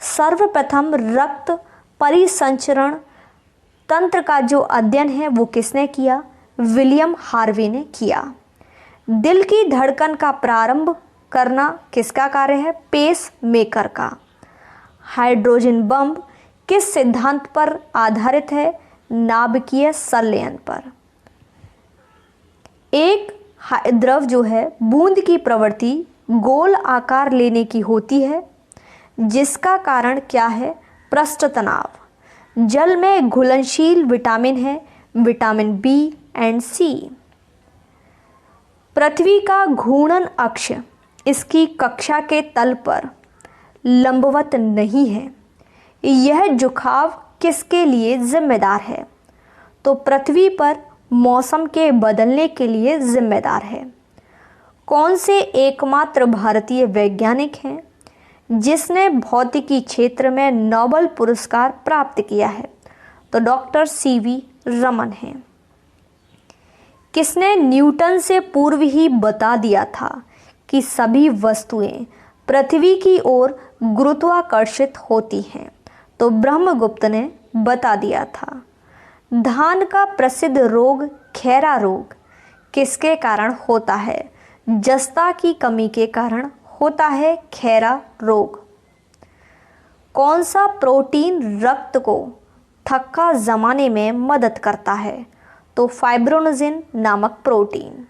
सर्वप्रथम रक्त परिसंचरण तंत्र का जो अध्ययन है वो किसने किया? विलियम हार्वे ने किया। दिल की धड़कन का प्रारंभ करना किसका कार्य है? पेस मेकर का। हाइड्रोजन बम किस सिद्धांत पर आधारित है? नाभिकीय संलयन पर। एक द्रव जो है बूंद की प्रवृत्ति गोल आकार लेने की होती है, जिसका कारण क्या है? पृष्ठ तनाव। जल में घुलनशील विटामिन है विटामिन बी एंड सी। पृथ्वी का घूर्णन अक्ष इसकी कक्षा के तल पर लंबवत नहीं है। यह झुकाव किसके लिए जिम्मेदार है? तो पृथ्वी पर मौसम के बदलने के लिए जिम्मेदार है। कौन से एकमात्र भारतीय वैज्ञानिक हैं जिसने भौतिकी क्षेत्र में नोबेल पुरस्कार प्राप्त किया है? तो डॉक्टर सीवी रमन हैं। किसने न्यूटन से पूर्व ही बता दिया था कि सभी वस्तुएं पृथ्वी की ओर गुरुत्वाकर्षित होती हैं? तो ब्रह्मगुप्त ने बता दिया था। धान का प्रसिद्ध रोग खैरा रोग किसके कारण होता है? जस्ता की कमी के कारण होता है खैरा रोग। कौन सा प्रोटीन रक्त को थक्का जमाने में मदद करता है? तो फाइब्रोनोजिन नामक प्रोटीन।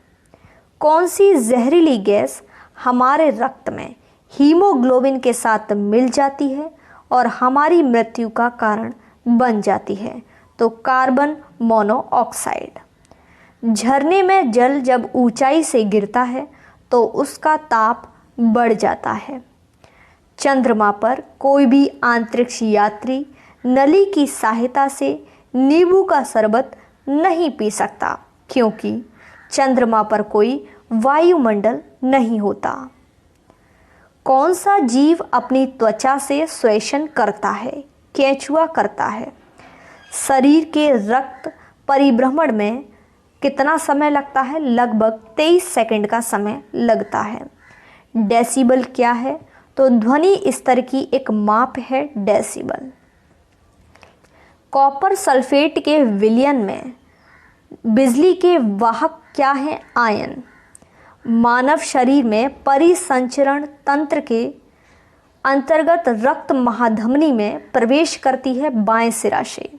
कौन सी जहरीली गैस हमारे रक्त में हीमोग्लोबिन के साथ मिल जाती है और हमारी मृत्यु का कारण बन जाती है? तो कार्बन मोनोऑक्साइड। झरने में जल जब ऊंचाई से गिरता है तो उसका ताप बढ़ जाता है। चंद्रमा पर कोई भी अंतरिक्ष यात्री नली की सहायता से नींबू का शरबत नहीं पी सकता, क्योंकि चंद्रमा पर कोई वायुमंडल नहीं होता। कौन सा जीव अपनी त्वचा से श्वेषण करता है? केंचुआ करता है। शरीर के रक्त परिभ्रमण में कितना समय लगता है? लगभग 23 सेकंड का समय लगता है। डेसिबल क्या है? तो ध्वनि स्तर की एक माप है डेसिबल। कॉपर सल्फेट के विलयन में बिजली के वाहक क्या हैं? आयन। मानव शरीर में परिसंचरण तंत्र के अंतर्गत रक्त महाधमनी में प्रवेश करती है बाएं सिरा से।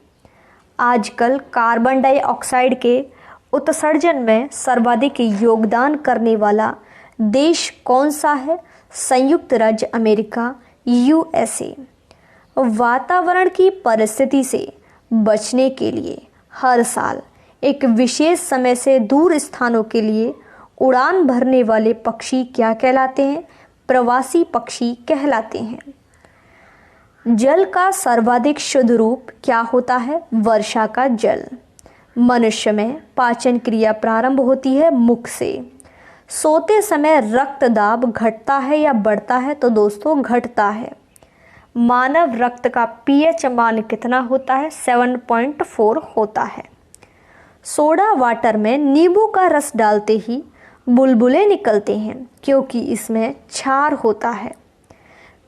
आजकल कार्बन डाइऑक्साइड के उत्सर्जन में सर्वाधिक योगदान करने वाला देश कौन सा है? संयुक्त राज्य अमेरिका, यूएसए। वातावरण की परिस्थिति से बचने के लिए हर साल एक विशेष समय से दूर स्थानों के लिए उड़ान भरने वाले पक्षी क्या कहलाते हैं? प्रवासी पक्षी कहलाते हैं। जल का सर्वाधिक शुद्ध रूप क्या होता है? वर्षा का जल। मनुष्य में पाचन क्रिया प्रारंभ होती है मुख से। सोते समय रक्त दाब घटता है या बढ़ता है? तो दोस्तों घटता है। मानव रक्त का पीएच मान कितना होता है? 7.4 होता है। सोडा वाटर में नींबू का रस डालते ही बुलबुले निकलते हैं, क्योंकि इसमें क्षार होता है।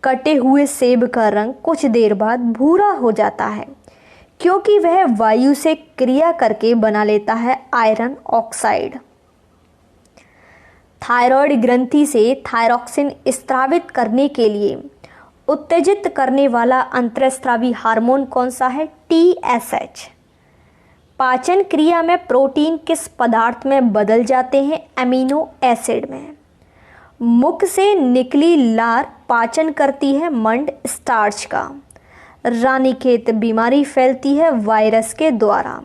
कटे हुए सेब का रंग कुछ देर बाद भूरा हो जाता है, क्योंकि वह वायु से क्रिया करके बना लेता है आयरन ऑक्साइड। थायराइड ग्रंथि से थायरॉक्सिन स्त्रावित करने के लिए उत्तेजित करने वाला अंतःस्रावी हार्मोन कौन सा है? TSH। पाचन क्रिया में प्रोटीन किस पदार्थ में बदल जाते हैं? अमीनो एसिड में। मुख से निकली लार पाचन करती है मंड स्टार्च का। रानीखेत बीमारी फैलती है वायरस के द्वारा।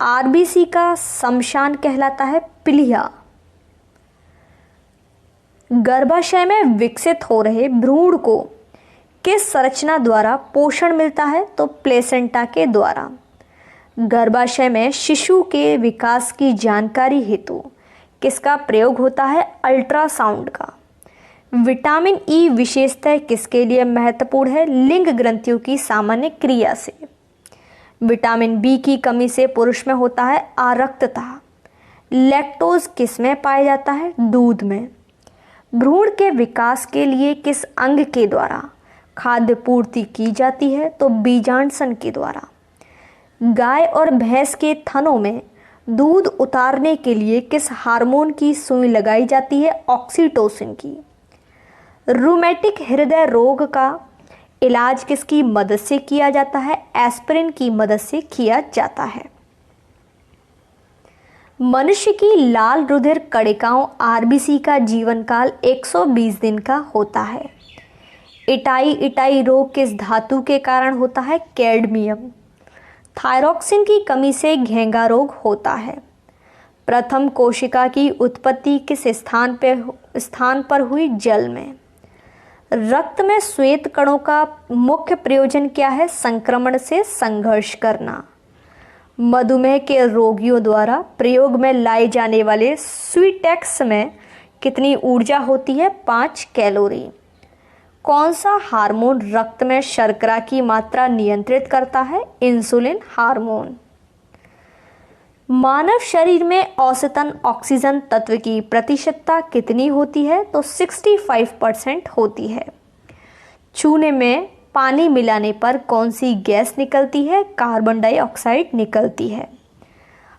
आरबीसी का शमशान कहलाता है पीलिया। गर्भाशय में विकसित हो रहे भ्रूण को किस संरचना द्वारा पोषण मिलता है? तो प्लेसेंटा के द्वारा। गर्भाशय में शिशु के विकास की जानकारी हेतु किसका प्रयोग होता है? अल्ट्रासाउंड का। विटामिन ई विशेषतः किसके लिए महत्वपूर्ण है? लिंग ग्रंथियों की सामान्य क्रिया से। विटामिन बी की कमी से पुरुष में होता है आरक्तता। लैक्टोज किस में पाया जाता है? दूध में। भ्रूण के विकास के लिए किस अंग के द्वारा खाद्य पूर्ति की जाती है तो बीजांडसन के द्वारा। गाय और भैंस के थनों में दूध उतारने के लिए किस हार्मोन की सुई लगाई जाती है? ऑक्सीटोसिन की। रूमेटिक हृदय रोग का इलाज किसकी मदद से किया जाता है? एस्पिरिन की मदद से किया जाता है। मनुष्य की लाल रुधिर कणिकाओं आरबीसी का जीवन काल 120 दिन का होता है। इटाई रोग किस धातु के कारण होता है? कैडमियम। थायरॉक्सिन की कमी से घेंगा रोग होता है। प्रथम कोशिका की उत्पत्ति किस स्थान पर हुई? जल में। रक्त में श्वेत कणों का मुख्य प्रयोजन क्या है? संक्रमण से संघर्ष करना। मधुमेह के रोगियों द्वारा प्रयोग में लाए जाने वाले स्वीटेक्स में कितनी ऊर्जा होती है? 5 कैलोरी। कौन सा हार्मोन रक्त में शर्करा की मात्रा नियंत्रित करता है? Insulin hormone. मानव शरीर में औसतन ऑक्सीजन तत्व की प्रतिशतता कितनी होती है? तो 65% होती है। चूने में पानी मिलाने पर कौन सी गैस निकलती है? कार्बन डाइऑक्साइड निकलती है।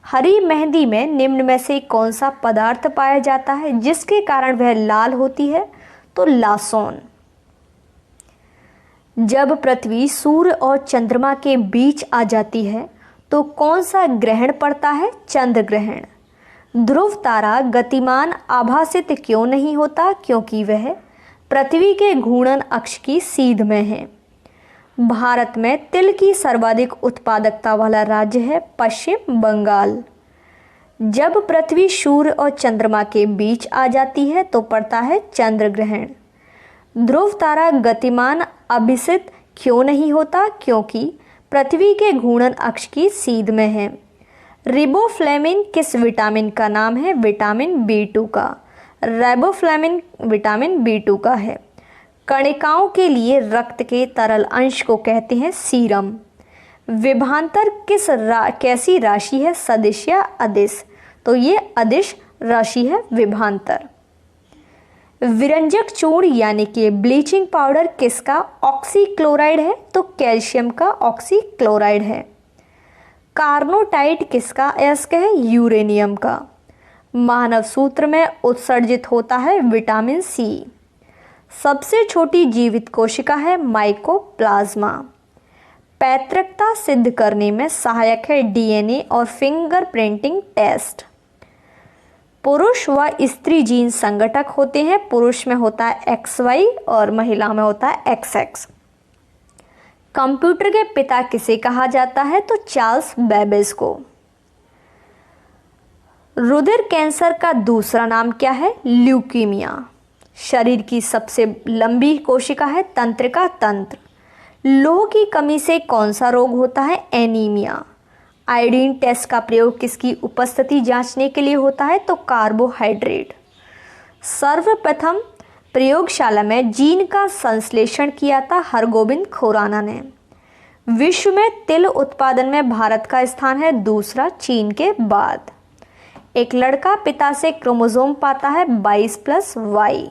हरी मेहंदी में निम्न में से कौन सा पदार्थ पाया जाता है जिसके कारण वह लाल होती है? तो लासोन। जब पृथ्वी सूर्य और चंद्रमा के बीच आ जाती है तो कौन सा ग्रहण पड़ता है? चंद्र ग्रहण। ध्रुव तारा गतिमान आभासित क्यों नहीं होता? क्योंकि वह पृथ्वी के घूर्णन अक्ष की सीध में है। भारत में तिल की सर्वाधिक उत्पादकता वाला राज्य है पश्चिम बंगाल। जब पृथ्वी सूर्य और चंद्रमा के बीच आ जाती है तो पड़ता है चंद्र ग्रहण। ध्रुव तारा गतिमान आभासित क्यों नहीं होता? क्योंकि पृथ्वी के घूर्णन अक्ष की सीध में है। रिबोफ्लेविन किस विटामिन का नाम है? विटामिन B2 का। रिबोफ्लेविन विटामिन B2 का है। कणिकाओं के लिए रक्त के तरल अंश को कहते हैं सीरम। विभवांतर कैसी राशि है? सदिश या अदिश? तो ये अदिश राशि है विभवांतर। विरंजक चूर्ण यानी कि ब्लीचिंग पाउडर किसका? ऑक्सीक्लोराइड है तो कैल्शियम का ऑक्सीक्लोराइड है। कार्नोटाइट किसका अयस्क है? यूरेनियम का। मानव सूत्र में उत्सर्जित होता है विटामिन C। सबसे छोटी जीवित कोशिका है माइकोप्लाज्मा। पैतृकता सिद्ध करने में सहायक है DNA और फिंगरप्रिंटिंग टेस्ट। पुरुष व स्त्री जीन संगठक होते हैं। पुरुष में होता है XY और महिला में होता है XX। कंप्यूटर के पिता किसे कहा जाता है? तो चार्ल्स बेबेज को। रुधिर कैंसर का दूसरा नाम क्या है? ल्यूकीमिया। शरीर की सबसे लंबी कोशिका है तंत्रिका तंत्र। लोह की कमी से कौन सा रोग होता है? एनीमिया। आयोडीन टेस्ट का प्रयोग किसकी उपस्थिति जांचने के लिए होता है? तो कार्बोहाइड्रेट। सर्वप्रथम प्रयोगशाला में जीन का संश्लेषण किया था हरगोबिंद खुराना ने। विश्व में तिल उत्पादन में भारत का स्थान है दूसरा चीन के बाद। एक लड़का पिता से क्रोमोसोम पाता है 22+Y।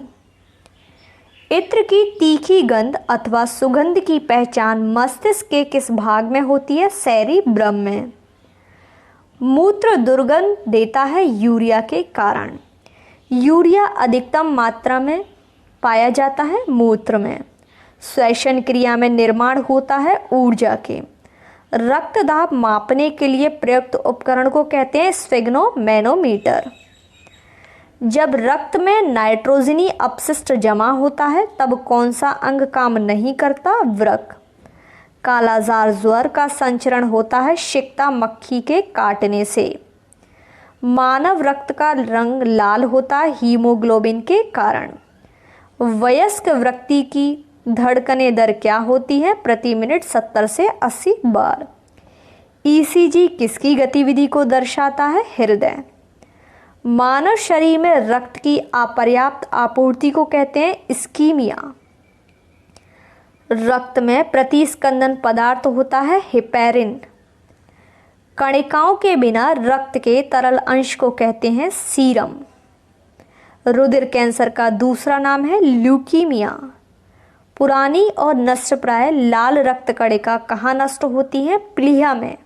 इत्र की तीखी गंध अथवा सुगंध की पहचान मस्तिष्क के किस भाग में होती है? सेरिब्रम में। मूत्र दुर्गंध देता है यूरिया के कारण। यूरिया अधिकतम मात्रा में पाया जाता है मूत्र में। श्वसन क्रिया में निर्माण होता है ऊर्जा के। रक्त दाब मापने के लिए प्रयुक्त उपकरण को कहते हैं स्फिग्नोमेनोमीटर। जब रक्त में नाइट्रोजनी अपशिष्ट जमा होता है तब कौन सा अंग काम नहीं करता? वृक्क। कालाजार ज्वर का संचरण होता है शिक्ता मक्खी के काटने से। मानव रक्त का रंग लाल होता है हीमोग्लोबिन के कारण। वयस्क व्यक्ति की धड़कने दर क्या होती है? प्रति मिनट 70 से 80 बार। ECG किसकी गतिविधि को दर्शाता है? हृदय। मानव शरीर में रक्त की अपर्याप्त आपूर्ति को कहते हैं इस्कीमिया। रक्त में प्रतिस्कंदन पदार्थ होता है हेपेरिन। कणिकाओं के बिना रक्त के तरल अंश को कहते हैं सीरम। रुधिर कैंसर का दूसरा नाम है ल्यूकीमिया। पुरानी और नष्टप्राय लाल रक्त कणिका कहाँ नष्ट होती है? प्लीहा में।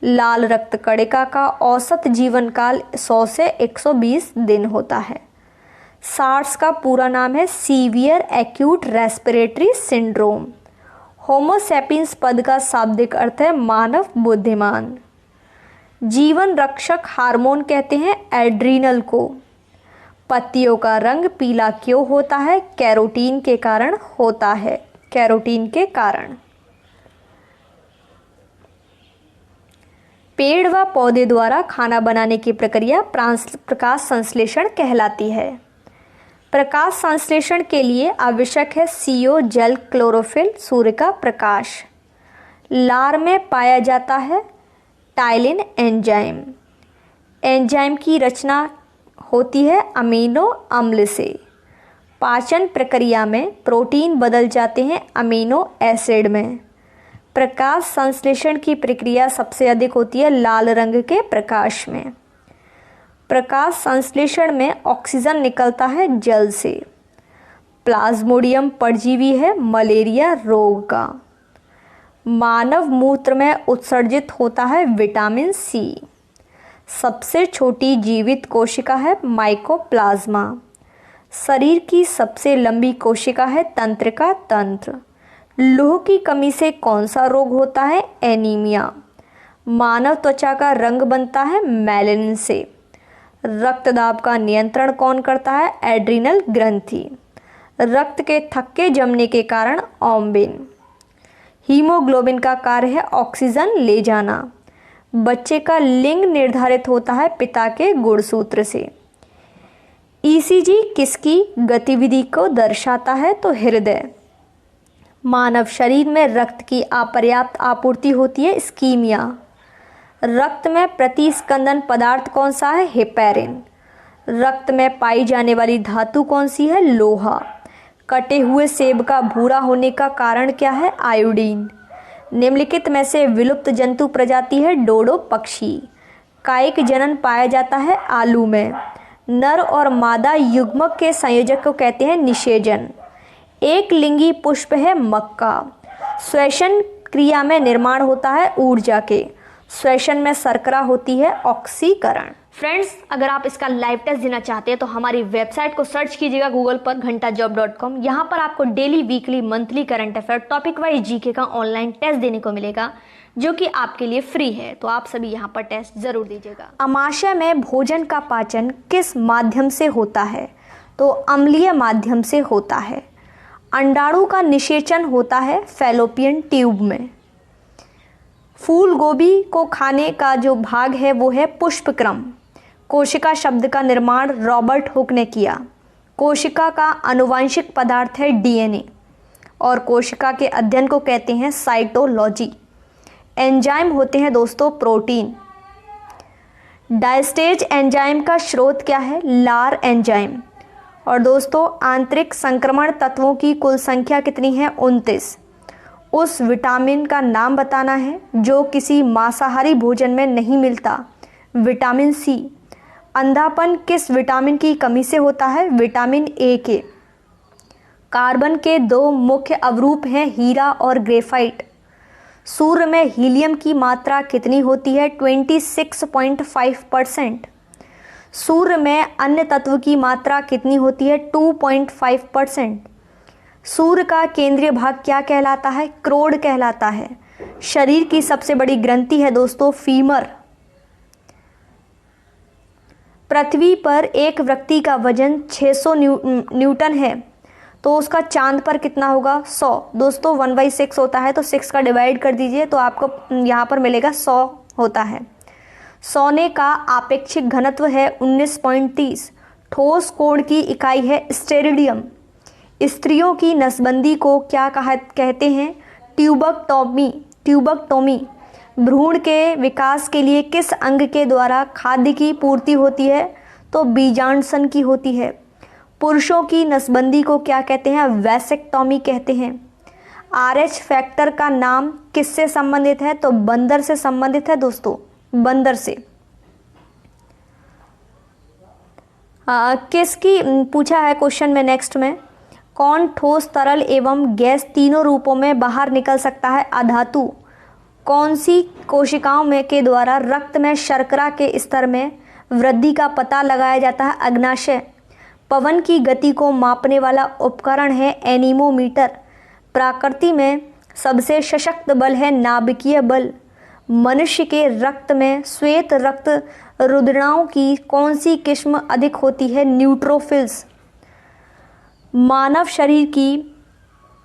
लाल रक्त कणिका का औसत जीवन काल 100 से 120 दिन होता है। सार्स का पूरा नाम है severe acute respiratory syndrome. Homo sapiens पद का शाब्दिक अर्थ है मानव बुद्धिमान। जीवन रक्षक हार्मोन कहते हैं एड्रीनल को। पत्तियों का रंग पीला क्यों होता है? कैरोटीन के कारण होता है। कैरोटीन के कारण। पेड़ व पौधे द्वारा खाना बनाने की प्रक्रिया प्रकाश संश्लेषण कहलाती है। प्रकाश संश्लेषण के लिए आवश्यक है CO, जल, क्लोरोफिल, सूर्य का प्रकाश। लार में पाया जाता है टाइलिन एंजाइम। एंजाइम की रचना होती है अमीनो अम्ल से। पाचन प्रक्रिया में प्रोटीन बदल जाते हैं अमीनो एसिड में। प्रकाश संश्लेषण की प्रक्रिया सबसे अधिक होती है लाल रंग के प्रकाश में। प्रकाश संश्लेषण में ऑक्सीजन निकलता है जल से। प्लाज्मोडियम परजीवी है मलेरिया रोग का। मानव मूत्र में उत्सर्जित होता है विटामिन C। सबसे छोटी जीवित कोशिका है माइकोप्लाज्मा। शरीर की सबसे लंबी कोशिका है तंत्रिका तंत्र। लौह की कमी से कौन सा रोग होता है? एनीमिया। मानव त्वचा का रंग बनता है मेलानिन से। रक्तदाब का नियंत्रण कौन करता है? एड्रीनल ग्रंथि। रक्त के थक्के जमने के कारण ऑम्बिन। हीमोग्लोबिन का कार्य है ऑक्सीजन ले जाना। बच्चे का लिंग निर्धारित होता है पिता के गुणसूत्र से। ECG किसकी गतिविधि को दर्शाता है? तो हृदय। मानव शरीर में रक्त की अपर्याप्त आपूर्ति होती है इस्कीमिया। रक्त में प्रतिस्कंदन पदार्थ कौन सा है? हेपेरिन। रक्त में पाई जाने वाली धातु कौन सी है? लोहा। कटे हुए सेब का भूरा होने का कारण क्या है? आयोडीन। निम्नलिखित में से विलुप्त जंतु प्रजाति है डोडो पक्षी। कायिक जनन पाया जाता है आलू में। नर और मादा युग्मक के संयोजक को कहते हैं निषेचन। एक लिंगी पुष्प है मक्का। श्वसन क्रिया में निर्माण होता है ऊर्जा के। श्वसन में शर्करा होती है ऑक्सीकरण। फ्रेंड्स, अगर आप इसका लाइव टेस्ट देना चाहते हैं तो हमारी वेबसाइट को सर्च कीजिएगा गूगल पर घंटाजॉब.com। यहाँ पर आपको daily, weekly, monthly current affair, topic wise GK का ऑनलाइन टेस्ट देने को मिलेगा जो कि आपके लिए फ्री है। तो आप सभी यहाँ पर टेस्ट जरूर दीजिएगा। अमाशय में भोजन का पाचन किस माध्यम से होता है? तो अम्लीय माध्यम से होता है। अंडाणु का निषेचन होता है फैलोपियन ट्यूब में। फूल गोभी को खाने का जो भाग है वो है पुष्पक्रम। कोशिका शब्द का निर्माण रॉबर्ट हुक ने किया। कोशिका का आनुवंशिक पदार्थ है DNA और कोशिका के अध्ययन को कहते हैं साइटोलॉजी। एंजाइम होते हैं दोस्तों प्रोटीन। डायस्टेज एंजाइम का स्रोत क्या है? लार एंजाइम। और दोस्तों, आंतरिक संक्रमण तत्वों की कुल संख्या कितनी है? 29। उस विटामिन का नाम बताना है जो किसी मांसाहारी भोजन में नहीं मिलता। Vitamin C। अंधापन किस विटामिन की कमी से होता है? विटामिन A के। कार्बन के 2 मुख्य अवरूप हैं हीरा और ग्रेफाइट। सूर्य में हीलियम की मात्रा कितनी होती है? 26.5%। सूर्य में अन्य तत्व की मात्रा कितनी होती है? 2.5%। सूर्य का केंद्रीय भाग क्या कहलाता है? क्रोड कहलाता है। शरीर की सबसे बड़ी ग्रंथि है दोस्तों फीमर। पृथ्वी पर एक व्यक्ति का वजन 600 न्यूटन है तो उसका चांद पर कितना होगा? 100। दोस्तों 1/6 होता है तो 6 का डिवाइड कर दीजिए तो आपको यहाँ पर मिलेगा 100 होता है। सोने का आपेक्षिक घनत्व है 19.30। ठोस कोण की इकाई है स्टेरिडियम। स्त्रियों की नसबंदी को क्या कहते हैं? ट्यूबकटोमी। भ्रूण के विकास के लिए किस अंग के द्वारा खाद्य की पूर्ति होती है? तो बीजांडसन की होती है। पुरुषों की नसबंदी को क्या कहते हैं? वैसेक्टोमी कहते हैं। RH फैक्टर का नाम किससे संबंधित है? तो बंदर से संबंधित है दोस्तों, बंदर से। किसकी पूछा है क्वेश्चन में नेक्स्ट में, कौन ठोस, तरल एवं गैस तीनों रूपों में बाहर निकल सकता है? अधातु। कौन सी कोशिकाओं में के द्वारा रक्त में शर्करा के स्तर में वृद्धि का पता लगाया जाता है? अग्नाशय। पवन की गति को मापने वाला उपकरण है एनीमोमीटर। प्रकृति में सबसे सशक्त बल है नाभिकीय बल। मनुष्य के रक्त में श्वेत रक्त रुधिराओं की कौन सी किस्म अधिक होती है? न्यूट्रोफिल्स। मानव शरीर की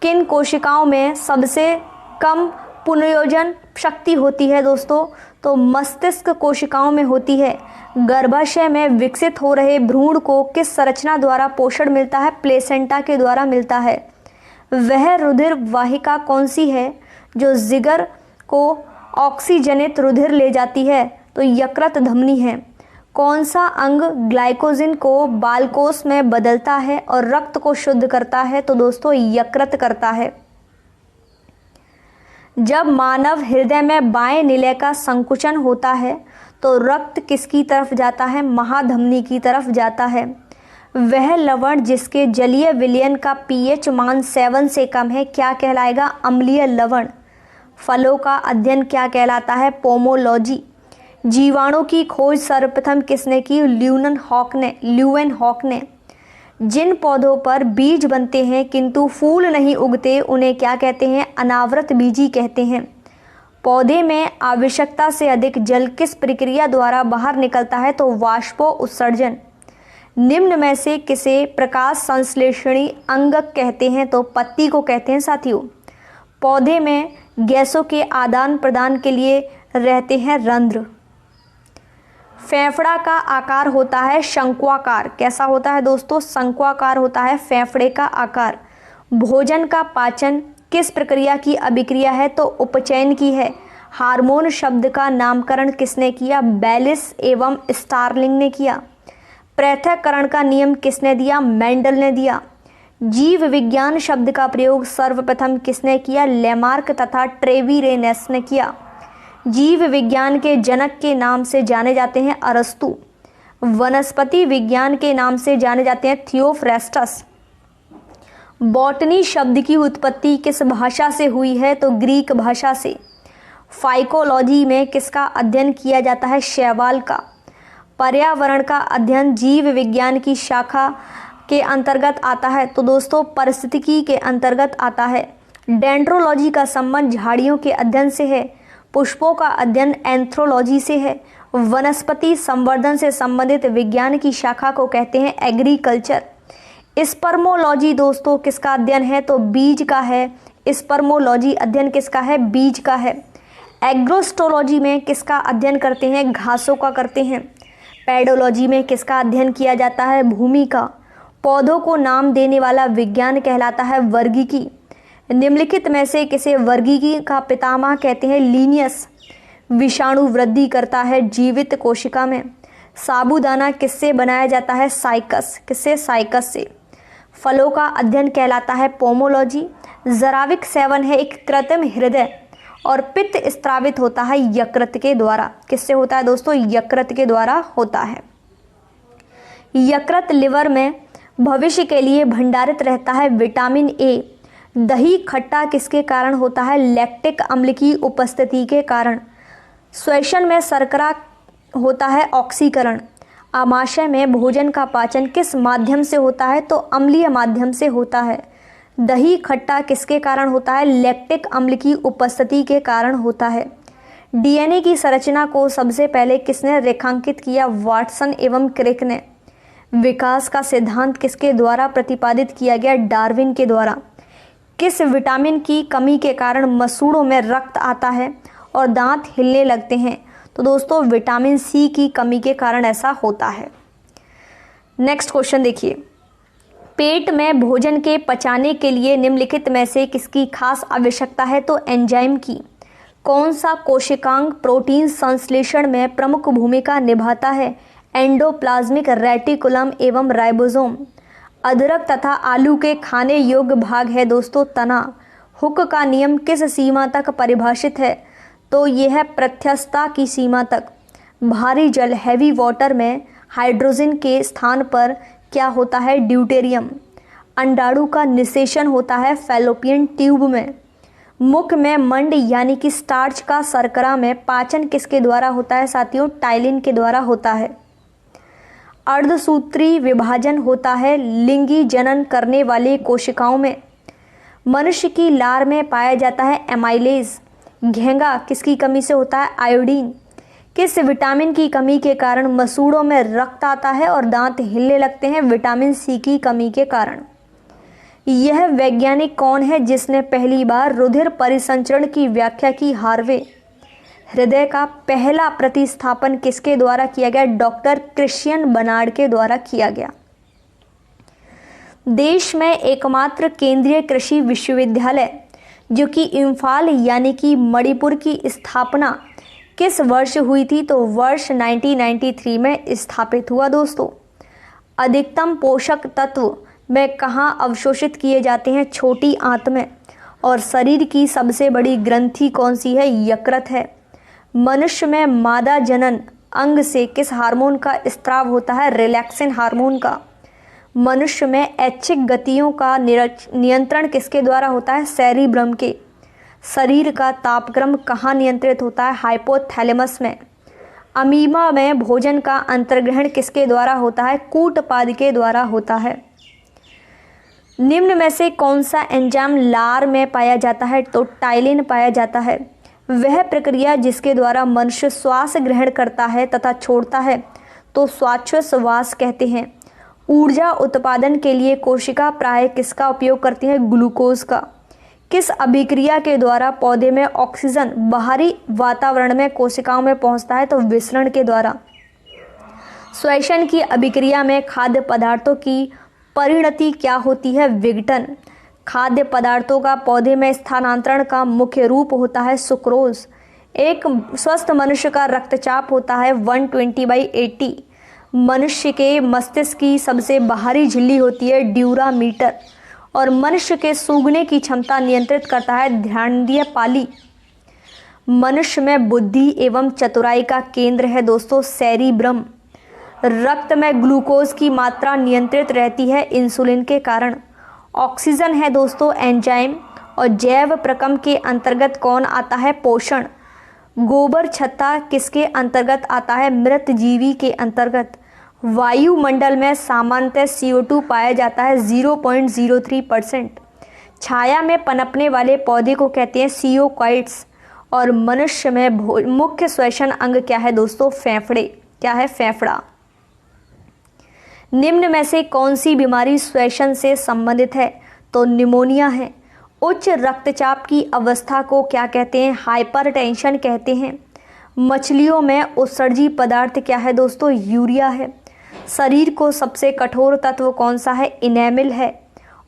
किन कोशिकाओं में सबसे कम पुनर्योजन शक्ति होती है दोस्तों? तो मस्तिष्क कोशिकाओं में होती है। गर्भाशय में विकसित हो रहे भ्रूण को किस संरचना द्वारा पोषण मिलता है? प्लेसेंटा के द्वारा मिलता है। वह रुधिर वाहिका कौन सी है जो जिगर को ऑक्सीजनित रुधिर ले जाती है? तो यकृत धमनी है। कौन सा अंग ग्लाइकोजन को बालकोष में बदलता है और रक्त को शुद्ध करता है? तो दोस्तों यकृत करता है। जब मानव हृदय में बाएं निलय का संकुचन होता है तो रक्त किसकी तरफ जाता है? महाधमनी की तरफ जाता है। वह लवण जिसके जलीय विलयन का पीएच मान 7 से कम है क्या कहलाएगा? अम्लीय लवण। फलों का अध्ययन क्या कहलाता है? पोमोलॉजी। जीवाणु की खोज सर्वप्रथम किसने की? ल्यूवेनहॉक ने। जिन पौधों पर बीज बनते हैं किंतु फूल नहीं उगते उन्हें क्या कहते हैं? अनावृत बीजी कहते हैं। पौधे में आवश्यकता से अधिक जल किस प्रक्रिया द्वारा बाहर निकलता है? तो वाष्पो उत्सर्जन। निम्न में से किसे प्रकाश संश्लेषणी अंगक कहते हैं? तो पत्ती को कहते हैं साथियों। पौधे में गैसों के आदान प्रदान के लिए रहते हैं रंध्र। फेफड़ा का आकार होता है शंक्वाकार। कैसा होता है दोस्तों? शंक्वाकार होता है फेफड़े का आकार। भोजन का पाचन किस प्रक्रिया की अभिक्रिया है? तो उपचयन की है। हार्मोन शब्द का नामकरण किसने किया? बैलिस एवं स्टार्लिंग ने किया। पृथक्करण का नियम किसने दिया? मेंडल ने दिया। जीव विज्ञान शब्द का प्रयोग सर्वप्रथम किसने किया? लेमार्क तथा ट्रेविरेनस ने किया। जीव विज्ञान के जनक के नाम से जाने जाते हैं अरस्तु। वनस्पति विज्ञान के नाम से जाने जाते हैं थियोफ्रेस्टस। बॉटनी शब्द की उत्पत्ति किस भाषा से हुई है? तो ग्रीक भाषा से। फाइकोलॉजी में किसका अध्ययन किया जाता है? शैवाल का। पर्यावरण का अध्ययन जीव विज्ञान की शाखा के अंतर्गत आता है? तो दोस्तों पारिस्थितिकी के अंतर्गत आता है। डेंड्रोलॉजी का संबंध झाड़ियों के अध्ययन से है। पुष्पों का अध्ययन एंथ्रोलॉजी से है। वनस्पति संवर्धन से संबंधित विज्ञान की शाखा को कहते हैं एग्रीकल्चर। स्पर्मोलॉजी दोस्तों किसका अध्ययन है? तो बीज का है। स्पर्मोलॉजी अध्ययन किसका है? बीज का है। एग्रोस्टोलॉजी में किसका अध्ययन करते हैं? घासों का करते हैं। पेडोलॉजी में किसका अध्ययन किया जाता है? भूमि का। पौधों को नाम देने वाला विज्ञान कहलाता है वर्गीकी। निम्नलिखित में से किसे वर्गीकी का पितामह कहते हैं? लीनियस। विषाणु वृद्धि करता है जीवित कोशिका में। साबूदाना किससे बनाया जाता है? साइकस। किससे? साइकस से। फलों का अध्ययन कहलाता है पोमोलॉजी। जराविक सेवन है एक कृत्रिम हृदय और पित्त स्त्रावित होता है यकृत के द्वारा। किससे होता है दोस्तों? यकृत के द्वारा होता है। यकृत लिवर में भविष्य के लिए भंडारित रहता है विटामिन ए। दही खट्टा किसके कारण होता है? लैक्टिक अम्ल की उपस्थिति के कारण। श्वसन में शर्करा होता है ऑक्सीकरण। आमाशय में भोजन का पाचन किस माध्यम से होता है? तो अम्लीय माध्यम से होता है। दही खट्टा किसके कारण होता है? लैक्टिक अम्ल की उपस्थिति के कारण होता है। डीएनए की संरचना को सबसे पहले किसने रेखांकित किया? वाटसन एवं क्रिक ने। विकास का सिद्धांत किसके द्वारा प्रतिपादित किया गया? डार्विन के द्वारा। किस विटामिन की कमी के कारण मसूड़ों में रक्त आता है और दांत हिलने लगते हैं? तो दोस्तों विटामिन सी की कमी के कारण ऐसा होता है। नेक्स्ट क्वेश्चन देखिए। पेट में भोजन के पचाने के लिए निम्नलिखित में से किसकी खास आवश्यकता है? तो एंजाइम की। कौन सा कोशिकांग प्रोटीन संश्लेषण में प्रमुख भूमिका निभाता है? एंडोप्लाज्मिक रेटिकुलम एवं राइबोसोम। अदरक तथा आलू के खाने योग्य भाग है दोस्तों तना। हुक का नियम किस सीमा तक परिभाषित है? तो यह है प्रत्यस्थता की सीमा तक। भारी जल हैवी वाटर में हाइड्रोजन के स्थान पर क्या होता है? ड्यूटेरियम। अंडाणु का निषेचन होता है फैलोपियन ट्यूब में। मुख में मंड यानी कि स्टार्च का शर्करा में पाचन किसके द्वारा होता है साथियों? टाइलिन के द्वारा होता है। अर्धसूत्री विभाजन होता है लिंगी जनन करने वाली कोशिकाओं में। मनुष्य की लार में पाया जाता है एमाइलेज। घेंगा किसकी कमी से होता है? आयोडीन। किस विटामिन की कमी के कारण मसूड़ों में रक्त आता है और दांत हिलने लगते हैं? विटामिन सी की कमी के कारण। यह वैज्ञानिक कौन है जिसने पहली बार रुधिर परिसंचरण की व्याख्या की? हार्वे। हृदय का पहला प्रतिस्थापन किसके द्वारा किया गया? डॉक्टर क्रिश्चियन बर्नार्ड के द्वारा किया गया। देश में एकमात्र केंद्रीय कृषि विश्वविद्यालय जो कि इम्फाल यानी कि मणिपुर की स्थापना किस वर्ष हुई थी? तो वर्ष 1993 में स्थापित हुआ दोस्तों। अधिकतम पोषक तत्व में कहाँ अवशोषित किए जाते हैं? छोटी आंत में। और शरीर की सबसे बड़ी ग्रंथि कौन सी है? यकृत है। मनुष्य में मादा जनन अंग से किस हार्मोन का स्त्राव होता है? रिलैक्सिन हार्मोन का। मनुष्य में ऐच्छिक गतियों का नियंत्रण किसके द्वारा होता है? सेरिब्रम के। शरीर का तापक्रम कहाँ नियंत्रित होता है? हाइपोथैलेमस में। अमीबा में भोजन का अंतर्ग्रहण किसके द्वारा होता है? कूटपाद के द्वारा होता है। निम्न में से कौन सा एंजाइम लार में पाया जाता है? तो टाइलिन पाया जाता है। वह प्रक्रिया जिसके द्वारा मनुष्य श्वास ग्रहण करता है तथा छोड़ता है तो श्वासोच्छ्वास कहते हैं। ऊर्जा उत्पादन के लिए कोशिका प्राय किसका उपयोग करती है? ग्लूकोज का। किस अभिक्रिया के द्वारा पौधे में ऑक्सीजन बाहरी वातावरण में कोशिकाओं में पहुंचता है? तो विसरण के द्वारा। श्वसन की अभिक्रिया में खाद्य पदार्थों की परिणति क्या होती है? विघटन। खाद्य पदार्थों का पौधे में स्थानांतरण का मुख्य रूप होता है सुक्रोज। एक स्वस्थ मनुष्य का रक्तचाप होता है 120/80। मनुष्य के मस्तिष्क की सबसे बाहरी झिल्ली होती है ड्यूरामीटर। और मनुष्य के सूंघने की क्षमता नियंत्रित करता है ध्यानेंद्रिय पाली। मनुष्य में बुद्धि एवं चतुराई का केंद्र है दोस्तों सेरिब्रम। रक्त में ग्लूकोज की मात्रा नियंत्रित रहती है इंसुलिन के कारण। ऑक्सीजन है दोस्तों एंजाइम। और जैव प्रकम के अंतर्गत कौन आता है? पोषण। गोबर छत्ता किसके अंतर्गत आता है? मृत जीवी के अंतर्गत। वायुमंडल में सामान्यतः CO2 पाया जाता है 0.03%। छाया में पनपने वाले पौधे को कहते हैं सियोकाइट्स। और मनुष्य में मुख्य श्वसन अंग क्या है दोस्तों? फेफड़े। क्या है? फेफड़ा। निम्न में से कौन सी बीमारी श्वसन से संबंधित है? तो निमोनिया है। उच्च रक्तचाप की अवस्था को क्या कहते हैं? हाइपरटेंशन कहते हैं। मछलियों में उत्सर्जी पदार्थ क्या है दोस्तों? यूरिया है। शरीर को सबसे कठोर तत्व कौन सा है? इनेमिल है।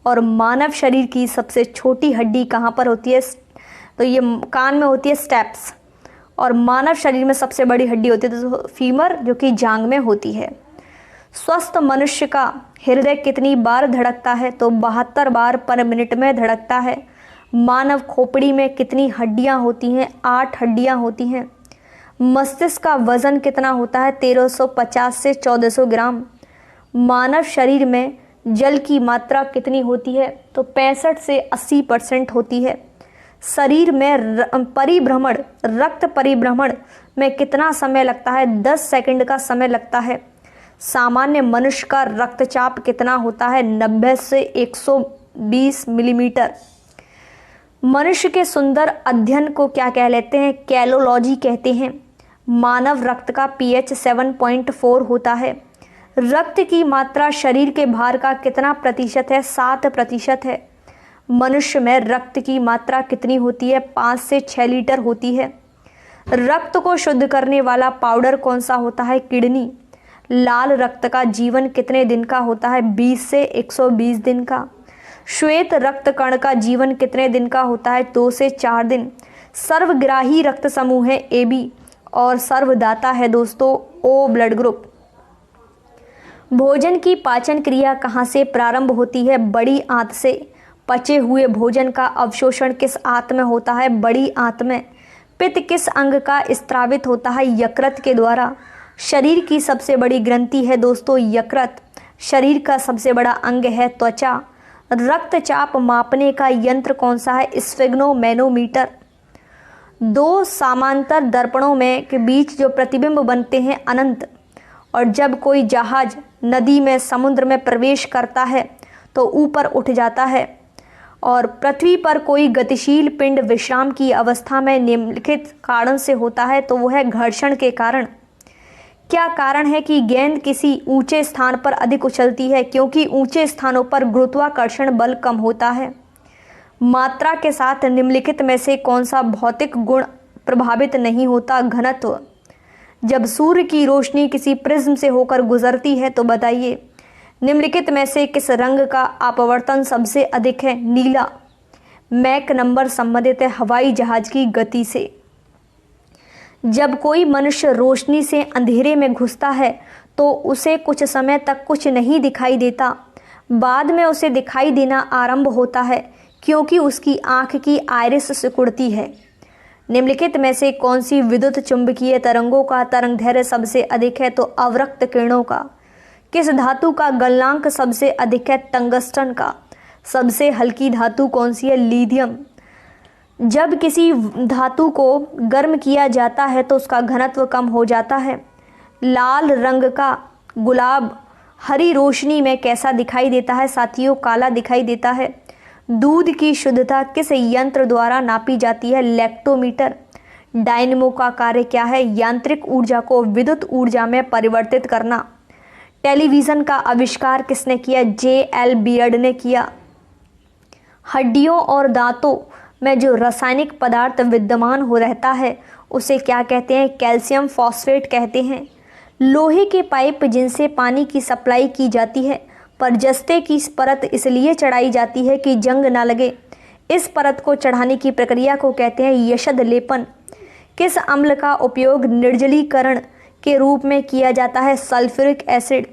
और मानव शरीर की सबसे छोटी हड्डी कहाँ पर होती है? तो ये कान में होती है स्टेप्स। और मानव शरीर में सबसे बड़ी हड्डी होती है तो फीमर जो कि जांघ में होती है। स्वस्थ मनुष्य का हृदय कितनी बार धड़कता है? तो 72 बार पर मिनट में धड़कता है। मानव खोपड़ी में कितनी हड्डियां होती हैं? 8 हड्डियां होती हैं। मस्तिष्क का वजन कितना होता है? 1350 से 1400 ग्राम। मानव शरीर में जल की मात्रा कितनी होती है? तो 65 से 80% होती है। शरीर में रक्त परिभ्रमण में कितना समय लगता है? 10 सेकंड का समय लगता है। सामान्य मनुष्य का रक्तचाप कितना होता है? 90 से 120 मिलीमीटर। मनुष्य के सुंदर अध्ययन को क्या कह लेते हैं? कैलोलॉजी कहते हैं। मानव रक्त का pH 7.4 होता है। रक्त की मात्रा शरीर के भार का कितना प्रतिशत है? 7% है। मनुष्य में रक्त की मात्रा कितनी होती है? 5 से 6 लीटर होती है। रक्त को शुद्ध करने वाला पाउडर कौन सा होता है? किडनी। लाल रक्त का जीवन कितने दिन का होता है? 20 से 120 दिन का। श्वेत रक्त कण का जीवन कितने दिन का होता है? 2 से 4 दिन। सर्वग्राही रक्त समूह है AB। और सर्वदाता है दोस्तों O ब्लड ग्रुप। भोजन की पाचन क्रिया कहाँ से प्रारंभ होती है? बड़ी आंत से। पचे हुए भोजन का अवशोषण किस आंत में होता है? बड़ी आंत में। पित्त किस अंग का स्त्रावित होता है? यकृत के द्वारा। शरीर की सबसे बड़ी ग्रंथि है दोस्तों यकृत। शरीर का सबसे बड़ा अंग है त्वचा। रक्तचाप मापने का यंत्र कौन सा है? स्फिग्नोमैनोमीटर। दो समांतर दर्पणों में के बीच जो प्रतिबिंब बनते हैं अनंत, और जब कोई जहाज नदी में समुद्र में प्रवेश करता है तो ऊपर उठ जाता है, और पृथ्वी पर कोई गतिशील पिंड विश्राम की अवस्था में निम्नलिखित कारण से होता है, तो वो है घर्षण के कारण। क्या कारण है कि गेंद किसी ऊंचे स्थान पर अधिक उछलती है? क्योंकि ऊंचे स्थानों पर गुरुत्वाकर्षण बल कम होता है। मात्रा के साथ निम्नलिखित में से कौन सा भौतिक गुण प्रभावित नहीं होता? घनत्व। जब सूर्य की रोशनी किसी प्रिज्म से होकर गुजरती है तो बताइए निम्नलिखित में से किस रंग का अपवर्तन सबसे अधिक है? नीला। मैक नंबर संबंधित है हवाई जहाज की गति से। जब कोई मनुष्य रोशनी से अंधेरे में घुसता है तो उसे कुछ समय तक कुछ नहीं दिखाई देता, बाद में उसे दिखाई देना आरंभ होता है क्योंकि उसकी आंख की आइरिस सिकुड़ती है। निम्नलिखित में से कौन सी विद्युत चुंबकीय तरंगों का तरंगदैर्घ्य सबसे अधिक है? तो अवरक्त किरणों का। किस धातु का गलनांक सबसे अधिक है? टंगस्टन का। सबसे हल्की धातु कौन सी है? लिथियम। जब किसी धातु को गर्म किया जाता है तो उसका घनत्व कम हो जाता है। लाल रंग का गुलाब हरी रोशनी में कैसा दिखाई देता है? साथियों, काला दिखाई देता है। दूध की शुद्धता किस यंत्र द्वारा नापी जाती है? लैक्टोमीटर। डायनेमो का कार्य क्या है? यांत्रिक ऊर्जा को विद्युत ऊर्जा में परिवर्तित करना। टेलीविज़न का आविष्कार किसने किया? J.L. बियर्ड ने किया। हड्डियों और दांतों में जो रासायनिक पदार्थ विद्यमान हो रहता है उसे क्या कहते हैं? कैल्शियम फॉस्फेट कहते हैं। लोहे के पाइप जिनसे पानी की सप्लाई की जाती है पर जस्ते की परत इसलिए चढ़ाई जाती है कि जंग ना लगे। इस परत को चढ़ाने की प्रक्रिया को कहते हैं यशद लेपन। किस अम्ल का उपयोग निर्जलीकरण के रूप में किया जाता है? Sulphuric acid.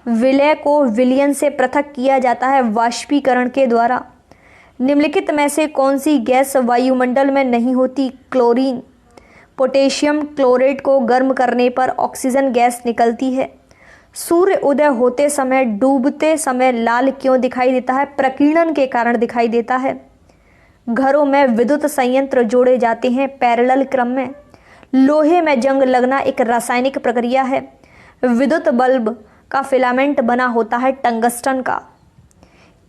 विलय को विलयन से पृथक किया जाता है वाष्पीकरण के द्वारा। निम्नलिखित में से कौन सी गैस वायुमंडल में नहीं होती? क्लोरीन। पोटेशियम क्लोराइड को गर्म करने पर ऑक्सीजन गैस निकलती है। सूर्य उदय होते समय डूबते समय लाल क्यों दिखाई देता है? प्रकीर्णन के कारण दिखाई देता है। घरों में विद्युत संयंत्र जोड़े जाते हैं पैरेलल क्रम में। लोहे में जंग लगना एक रासायनिक प्रक्रिया है। विद्युत बल्ब का फिलामेंट बना होता है टंगस्टन का।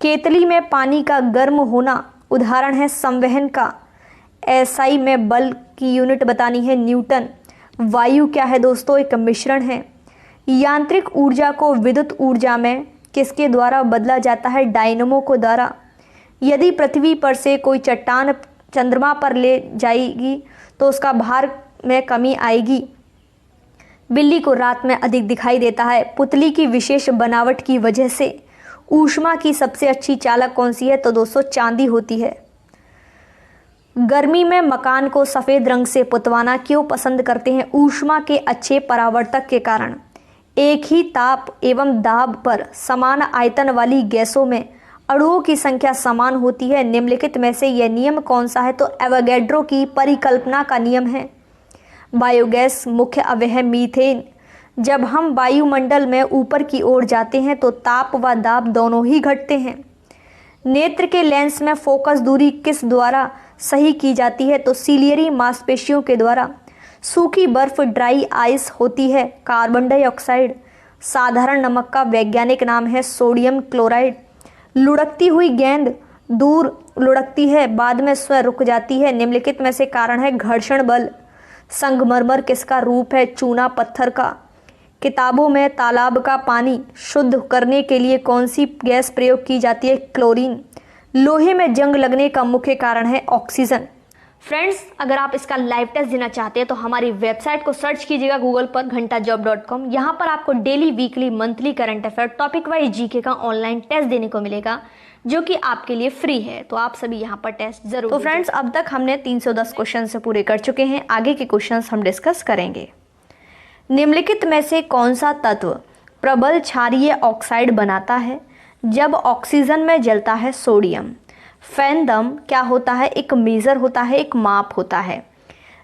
केतली में पानी का गर्म होना उदाहरण है संवहन का। एसआई में बल की यूनिट बतानी है न्यूटन। वायु क्या है दोस्तों? एक मिश्रण है। यांत्रिक ऊर्जा को विद्युत ऊर्जा में किसके द्वारा बदला जाता है? डायनेमो को द्वारा। यदि पृथ्वी पर से कोई चट्टान चंद्रमा पर ले जाएगी तो उसका भार में कमी आएगी। बिल्ली को रात में अधिक दिखाई देता है पुतली की विशेष बनावट की वजह से। ऊष्मा की सबसे अच्छी चालक कौन सी है? तो दोस्तों चांदी होती है। गर्मी में मकान को सफ़ेद रंग से पुतवाना क्यों पसंद करते हैं? ऊष्मा के अच्छे परावर्तक के कारण। एक ही ताप एवं दाब पर समान आयतन वाली गैसों में अणुओं की संख्या समान होती है। निम्नलिखित में से यह नियम कौन सा है? तो एवोगैड्रो की परिकल्पना का नियम है। बायोगैस मुख्य अवयव मीथेन। जब हम वायुमंडल में ऊपर की ओर जाते हैं तो ताप व दाब दोनों ही घटते हैं। नेत्र के लेंस में फोकस दूरी किस द्वारा सही की जाती है? तो सीलियरी मांसपेशियों के द्वारा। सूखी बर्फ ड्राई आइस होती है। Carbon dioxide. साधारण नमक का वैज्ञानिक नाम है सोडियम क्लोराइड। लुढ़कती हुई गेंद दूर लुढ़कती है बाद में स्वयं रुक जाती है। निम्नलिखित में से कारण है घर्षण बल। संगमरमर किसका रूप है? चूना पत्थर का। किताबों में तालाब का पानी शुद्ध करने के लिए कौन सी गैस प्रयोग की जाती है? क्लोरीन। लोहे में जंग लगने का मुख्य कारण है ऑक्सीजन। फ्रेंड्स, अगर आप इसका लाइव टेस्ट देना चाहते हैं तो हमारी वेबसाइट को सर्च कीजिएगा गूगल पर घंटाजॉब.com। यहाँ पर आपको daily, weekly, monthly current affair, topic wise GK का ऑनलाइन टेस्ट देने को मिलेगा जो कि आपके लिए फ्री है। तो आप सभी यहाँ पर टेस्ट जरूर। तो फ्रेंड्स, अब तक हमने 310 क्वेश्चन से पूरे कर चुके हैं। आगे के क्वेश्चन हम डिस्कस करेंगे। निम्नलिखित में से कौन सा तत्व प्रबल क्षारीय ऑक्साइड बनाता है जब ऑक्सीजन में जलता है? सोडियम। फैनदम क्या होता है? एक मेजर होता है, एक माप होता है।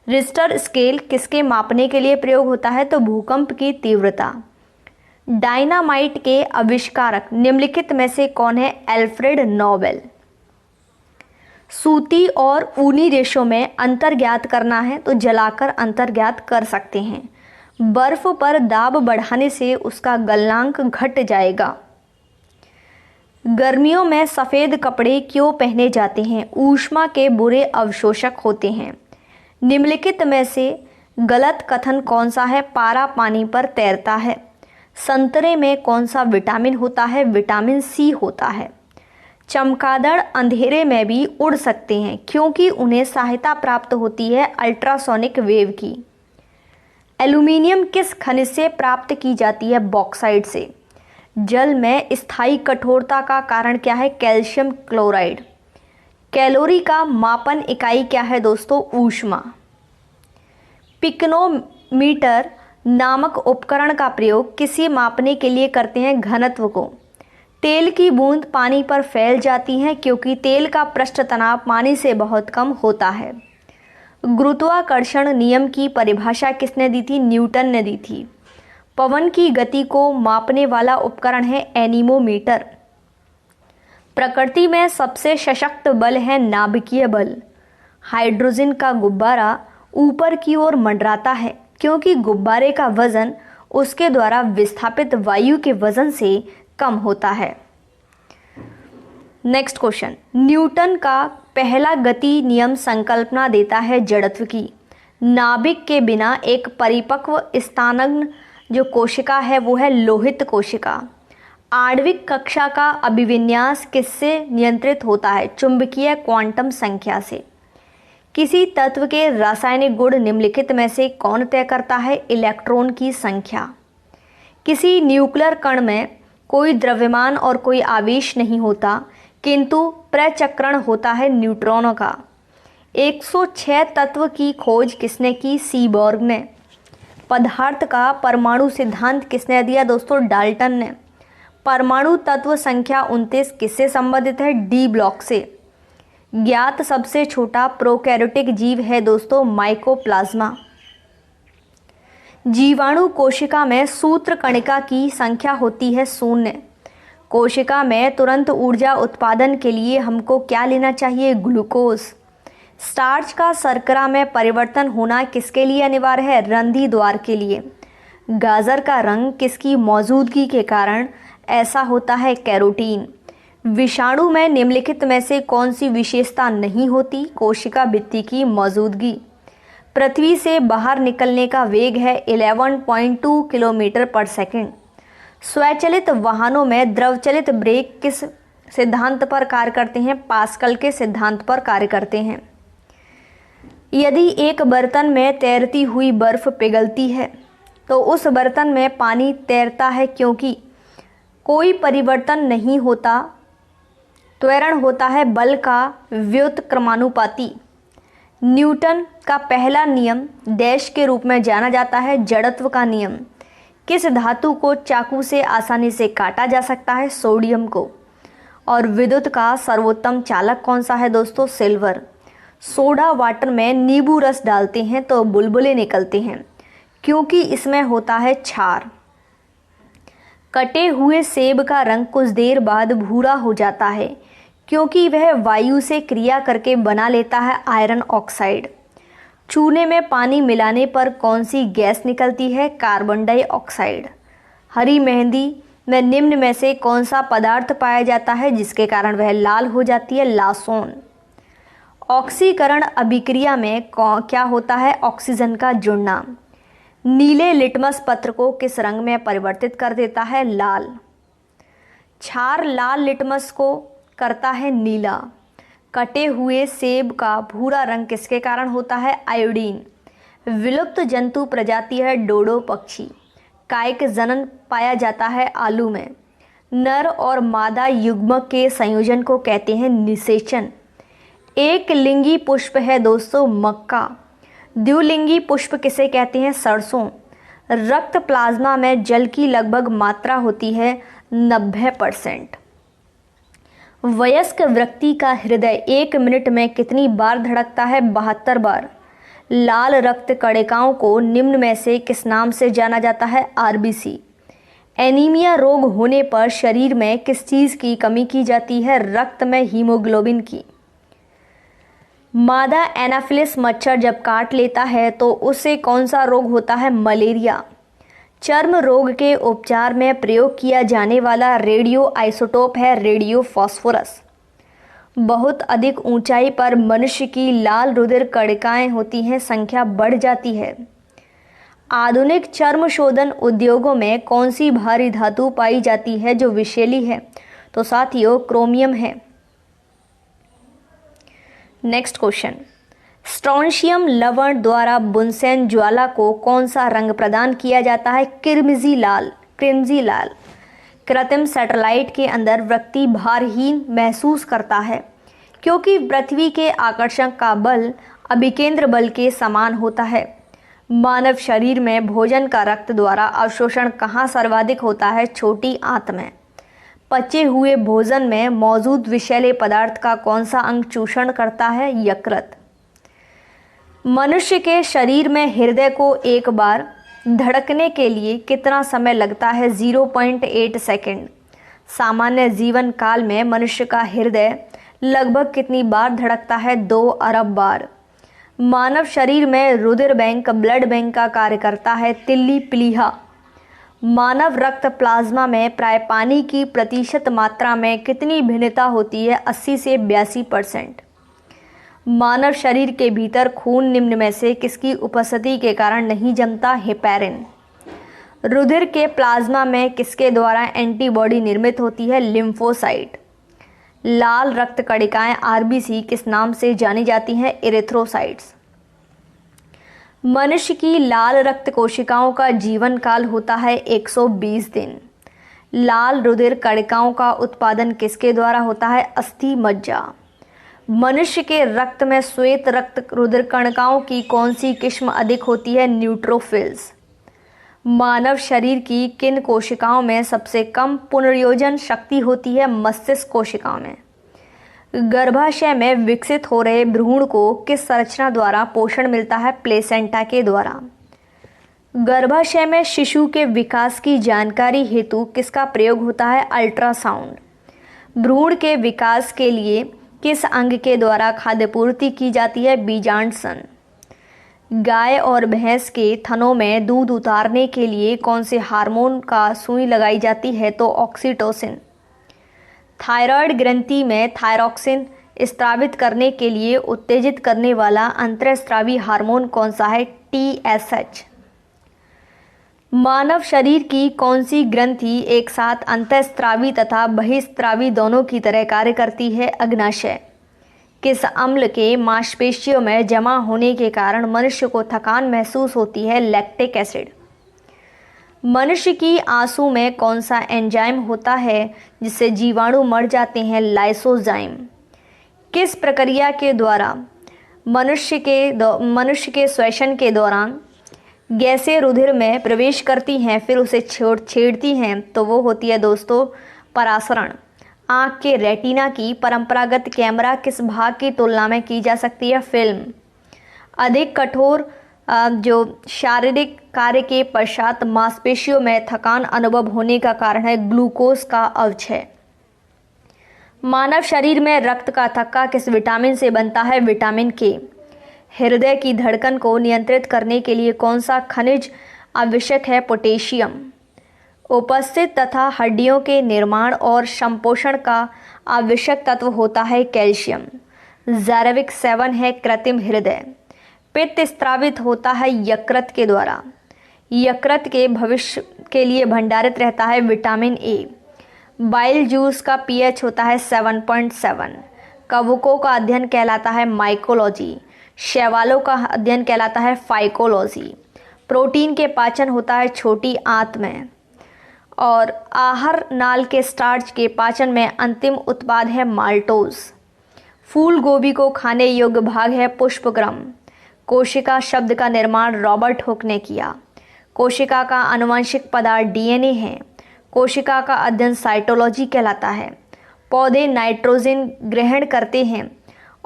रिश्टर स्केल किसके मापने के लिए प्रयोग होता है? तो भूकंप की तीव्रता। डायनामाइट के आविष्कारक निम्नलिखित में से कौन है? Alfred Nobel. सूती और ऊनी रेशों में अंतर ज्ञात करना है तो जलाकर अंतर ज्ञात कर सकते हैं। बर्फ पर दाब बढ़ाने से उसका गलनांक घट जाएगा। गर्मियों में सफ़ेद कपड़े क्यों पहने जाते हैं? ऊष्मा के बुरे अवशोषक होते हैं। निम्नलिखित में से गलत कथन कौन सा है? पारा पानी पर तैरता है। संतरे में कौन सा विटामिन होता है? विटामिन सी होता है। चमगादड़ अंधेरे में भी उड़ सकते हैं क्योंकि उन्हें सहायता प्राप्त होती है अल्ट्रासोनिक वेव की। एल्यूमीनियम किस खनिज से प्राप्त की जाती है? बॉक्साइट से। जल में स्थायी कठोरता का कारण क्या है? Calcium chloride. कैलोरी का मापन इकाई क्या है दोस्तों? ऊष्मा। पिकोनोमीटर नामक उपकरण का प्रयोग किसे मापने के लिए करते हैं? घनत्व को। तेल की बूंद पानी पर फैल जाती है क्योंकि तेल का पृष्ठ तनाव पानी से बहुत कम होता है। गुरुत्वाकर्षण नियम की परिभाषा किसने दी थी? न्यूटन ने दी थी। पवन की गति को मापने वाला उपकरण है एनीमोमीटर। प्रकृति में सबसे सशक्त बल है नाभिकीय बल। हाइड्रोजन का गुब्बारा ऊपर की ओर मंडराता है क्योंकि गुब्बारे का वजन उसके द्वारा विस्थापित वायु के वजन से कम होता है। नेक्स्ट क्वेश्चन, न्यूटन का पहला गति नियम संकल्पना देता है जड़त्व की। नाभिक के बिना एक परिपक्व स्थानांतरण जो कोशिका है वो है लोहित कोशिका। आणविक कक्षा का अभिविन्यास किससे नियंत्रित होता है? चुंबकीय क्वांटम संख्या से। किसी तत्व के रासायनिक गुण निम्नलिखित में से कौन तय करता है? इलेक्ट्रॉन की संख्या। किसी न्यूक्लियर कण में कोई द्रव्यमान और कोई आवेश नहीं होता किंतु प्रचक्रण होता है न्यूट्रॉनों का। 106 तत्व की खोज किसने की? सीबॉर्ग ने। पदार्थ का परमाणु सिद्धांत किसने दिया दोस्तों? डाल्टन ने। परमाणु तत्व संख्या 29 किससे संबंधित है? डी ब्लॉक से। ज्ञात सबसे छोटा प्रोकैरियोटिक जीव है दोस्तों माइकोप्लाज्मा। जीवाणु कोशिका में सूत्र कणिका की संख्या होती है 0। कोशिका में तुरंत ऊर्जा उत्पादन के लिए हमको क्या लेना चाहिए? ग्लूकोज। स्टार्च का शर्करा में परिवर्तन होना किसके लिए अनिवार्य है? रंध्र द्वार के लिए। गाजर का रंग किसकी मौजूदगी के कारण ऐसा होता है? कैरोटीन। विषाणु में निम्नलिखित में से कौन सी विशेषता नहीं होती? कोशिका भित्ति की मौजूदगी। पृथ्वी से बाहर निकलने का वेग है 11.2 किलोमीटर पर सेकंड। स्वचालित वाहनों में द्रवचलित ब्रेक किस सिद्धांत पर कार्य करते हैं? पास्कल के सिद्धांत पर कार्य करते हैं। यदि एक बर्तन में तैरती हुई बर्फ पिघलती है तो उस बर्तन में पानी तैरता है क्योंकि कोई परिवर्तन नहीं होता, त्वरण होता है बल का व्युत्क्रमानुपाती। न्यूटन का पहला नियम डैश के रूप में जाना जाता है? जड़त्व का नियम। किस धातु को चाकू से आसानी से काटा जा सकता है? सोडियम को। और विद्युत का सर्वोत्तम चालक कौन सा है दोस्तों? सिल्वर। सोडा वाटर में नींबू रस डालते हैं तो बुलबुले निकलते हैं क्योंकि इसमें होता है क्षार। कटे हुए सेब का रंग कुछ देर बाद भूरा हो जाता है क्योंकि वह वायु से क्रिया करके बना लेता है आयरन ऑक्साइड। चूने में पानी मिलाने पर कौन सी गैस निकलती है? Carbon dioxide. हरी मेहंदी में निम्न में से कौन सा पदार्थ पाया जाता है जिसके कारण वह लाल हो जाती है? लासोन। ऑक्सीकरण अभिक्रिया में क्या होता है? ऑक्सीजन का जुड़ना। नीले लिटमस पत्र को किस रंग में परिवर्तित कर देता है? लाल। क्षार लाल लिटमस को करता है नीला। कटे हुए सेब का भूरा रंग किसके कारण होता है? आयोडीन। विलुप्त जंतु प्रजाति है डोडो पक्षी। कायिक जनन पाया जाता है आलू में। नर और मादा युग्मक के संयोजन को कहते हैं निषेचन। एक लिंगी पुष्प है दोस्तों मक्का। द्विलिंगी पुष्प किसे कहते हैं? सरसों। रक्त प्लाज्मा में जल की लगभग मात्रा होती है 90%। वयस्क व्यक्ति का हृदय 1 मिनट में कितनी बार धड़कता है? 72 बार। लाल रक्त कणिकाओं को निम्न में से किस नाम से जाना जाता है? आरबीसी। एनीमिया रोग होने पर शरीर में किस चीज़ की कमी की जाती है? रक्त में हीमोग्लोबिन की। मादा एनाफिलिस मच्छर जब काट लेता है तो उससे कौन सा रोग होता है? मलेरिया। चर्म रोग के उपचार में प्रयोग किया जाने वाला रेडियो आइसोटोप है रेडियो फास्फोरस। बहुत अधिक ऊंचाई पर मनुष्य की लाल रुधिर कणिकाएं होती हैं, संख्या बढ़ जाती है। आधुनिक चर्म शोधन उद्योगों में कौन सी भारी धातु पाई जाती है जो विषैली है? तो साथियों, क्रोमियम है। नेक्स्ट क्वेश्चन, स्ट्रोंशियम लवण द्वारा बुनसेन ज्वाला को कौन सा रंग प्रदान किया जाता है? क्रिमजी लाल। कृत्रिम सैटेलाइट के अंदर व्यक्ति भारहीन महसूस करता है क्योंकि पृथ्वी के आकर्षण का बल अभिकेंद्र बल के समान होता है। मानव शरीर में भोजन का रक्त द्वारा अवशोषण कहाँ सर्वाधिक होता है? छोटी आंत में। पचे हुए भोजन में मौजूद विषैले पदार्थ का कौन सा अंग चूषण करता है? यकृत। मनुष्य के शरीर में हृदय को एक बार धड़कने के लिए कितना समय लगता है? 0.8 सेकंड। सामान्य जीवन काल में मनुष्य का हृदय लगभग कितनी बार धड़कता है? 2 अरब बार। मानव शरीर में रुधिर बैंक ब्लड बैंक का कार्य करता है। तिल्ली प्लीहा। मानव रक्त प्लाज्मा में प्राय पानी की प्रतिशत मात्रा में कितनी भिन्नता होती है? 80 से 82%। मानव शरीर के भीतर खून निम्न में से किसकी उपस्थिति के कारण नहीं जमता? हेपेरिन। रुधिर के प्लाज्मा में किसके द्वारा एंटीबॉडी निर्मित होती है? लिम्फोसाइट। लाल रक्त कणिकाएं आरबीसी किस नाम से जानी जाती हैं? इरिथ्रोसाइट्स। मनुष्य की लाल रक्त कोशिकाओं का जीवन काल होता है 120 दिन। लाल रुधिर कणिकाओं का उत्पादन किसके द्वारा होता है? अस्थि मज्जा। मनुष्य के रक्त में श्वेत रक्त रुधिर कणिकाओं की कौन सी किस्म अधिक होती है? न्यूट्रोफिल्स। मानव शरीर की किन कोशिकाओं में सबसे कम पुनर्योजन शक्ति होती है? मस्तिष्क कोशिकाओं में। गर्भाशय में विकसित हो रहे भ्रूण को किस संरचना द्वारा पोषण मिलता है? प्लेसेंटा के द्वारा। गर्भाशय में शिशु के विकास की जानकारी हेतु किसका प्रयोग होता है? अल्ट्रासाउंड। भ्रूण के विकास के लिए किस अंग के द्वारा खाद्य पूर्ति की जाती है? बीजांडसन। गाय और भैंस के थनों में दूध उतारने के लिए कौन से हार्मोन का सुई लगाई जाती है? तो ऑक्सीटोसिन। थायराइड ग्रंथि में थायरॉक्सिन स्रावित करने के लिए उत्तेजित करने वाला अंतःस्रावी हार्मोन कौन सा है? TSH। मानव शरीर की कौन सी ग्रंथि एक साथ अंतःस्रावी तथा बहिस्रावी दोनों की तरह कार्य करती है? अग्नाशय। किस अम्ल के मांसपेशियों में जमा होने के कारण मनुष्य को थकान महसूस होती है? Lactic acid. मनुष्य की आंसू में कौन सा एंजाइम होता है जिससे जीवाणु मर जाते हैं? लाइसोजाइम। किस प्रक्रिया के द्वारा मनुष्य के श्वसन के दौरान गैसें रुधिर में प्रवेश करती हैं फिर उसे छेड़ती हैं? तो वो होती है दोस्तों परासरण। आँख के रेटिना की परंपरागत कैमरा किस भाग की तुलना में की जा सकती है? फिल्म। अधिक कठोर जो शारीरिक कार्य के पश्चात मांसपेशियों में थकान अनुभव होने का कारण है? ग्लूकोज का अवक्षय। मानव शरीर में रक्त का थक्का किस विटामिन से बनता है? विटामिन के। हृदय की धड़कन को नियंत्रित करने के लिए कौन सा खनिज आवश्यक है? पोटेशियम। उपस्थित तथा हड्डियों के निर्माण और संपोषण का आवश्यक तत्व होता है कैल्शियम। ज़ैरविक 7 है कृत्रिम हृदय। पित्त स्रावित होता है यकृत के द्वारा। यकृत के भविष्य के लिए भंडारित रहता है विटामिन ए। बाइल जूस का पीएच होता है 7.7। कवकों का अध्ययन कहलाता है माइकोलॉजी। शैवालों का अध्ययन कहलाता है फाइकोलॉजी। प्रोटीन के पाचन होता है छोटी आंत में। और आहार नाल के स्टार्च के पाचन में अंतिम उत्पाद है माल्टोज। फूल गोभी को खाने योग्य भाग है पुष्पक्रम। कोशिका शब्द का निर्माण रॉबर्ट हुक ने किया। कोशिका का आनुवंशिक पदार्थ डीएनए है। कोशिका का अध्ययन साइटोलॉजी कहलाता है। पौधे नाइट्रोजन ग्रहण करते हैं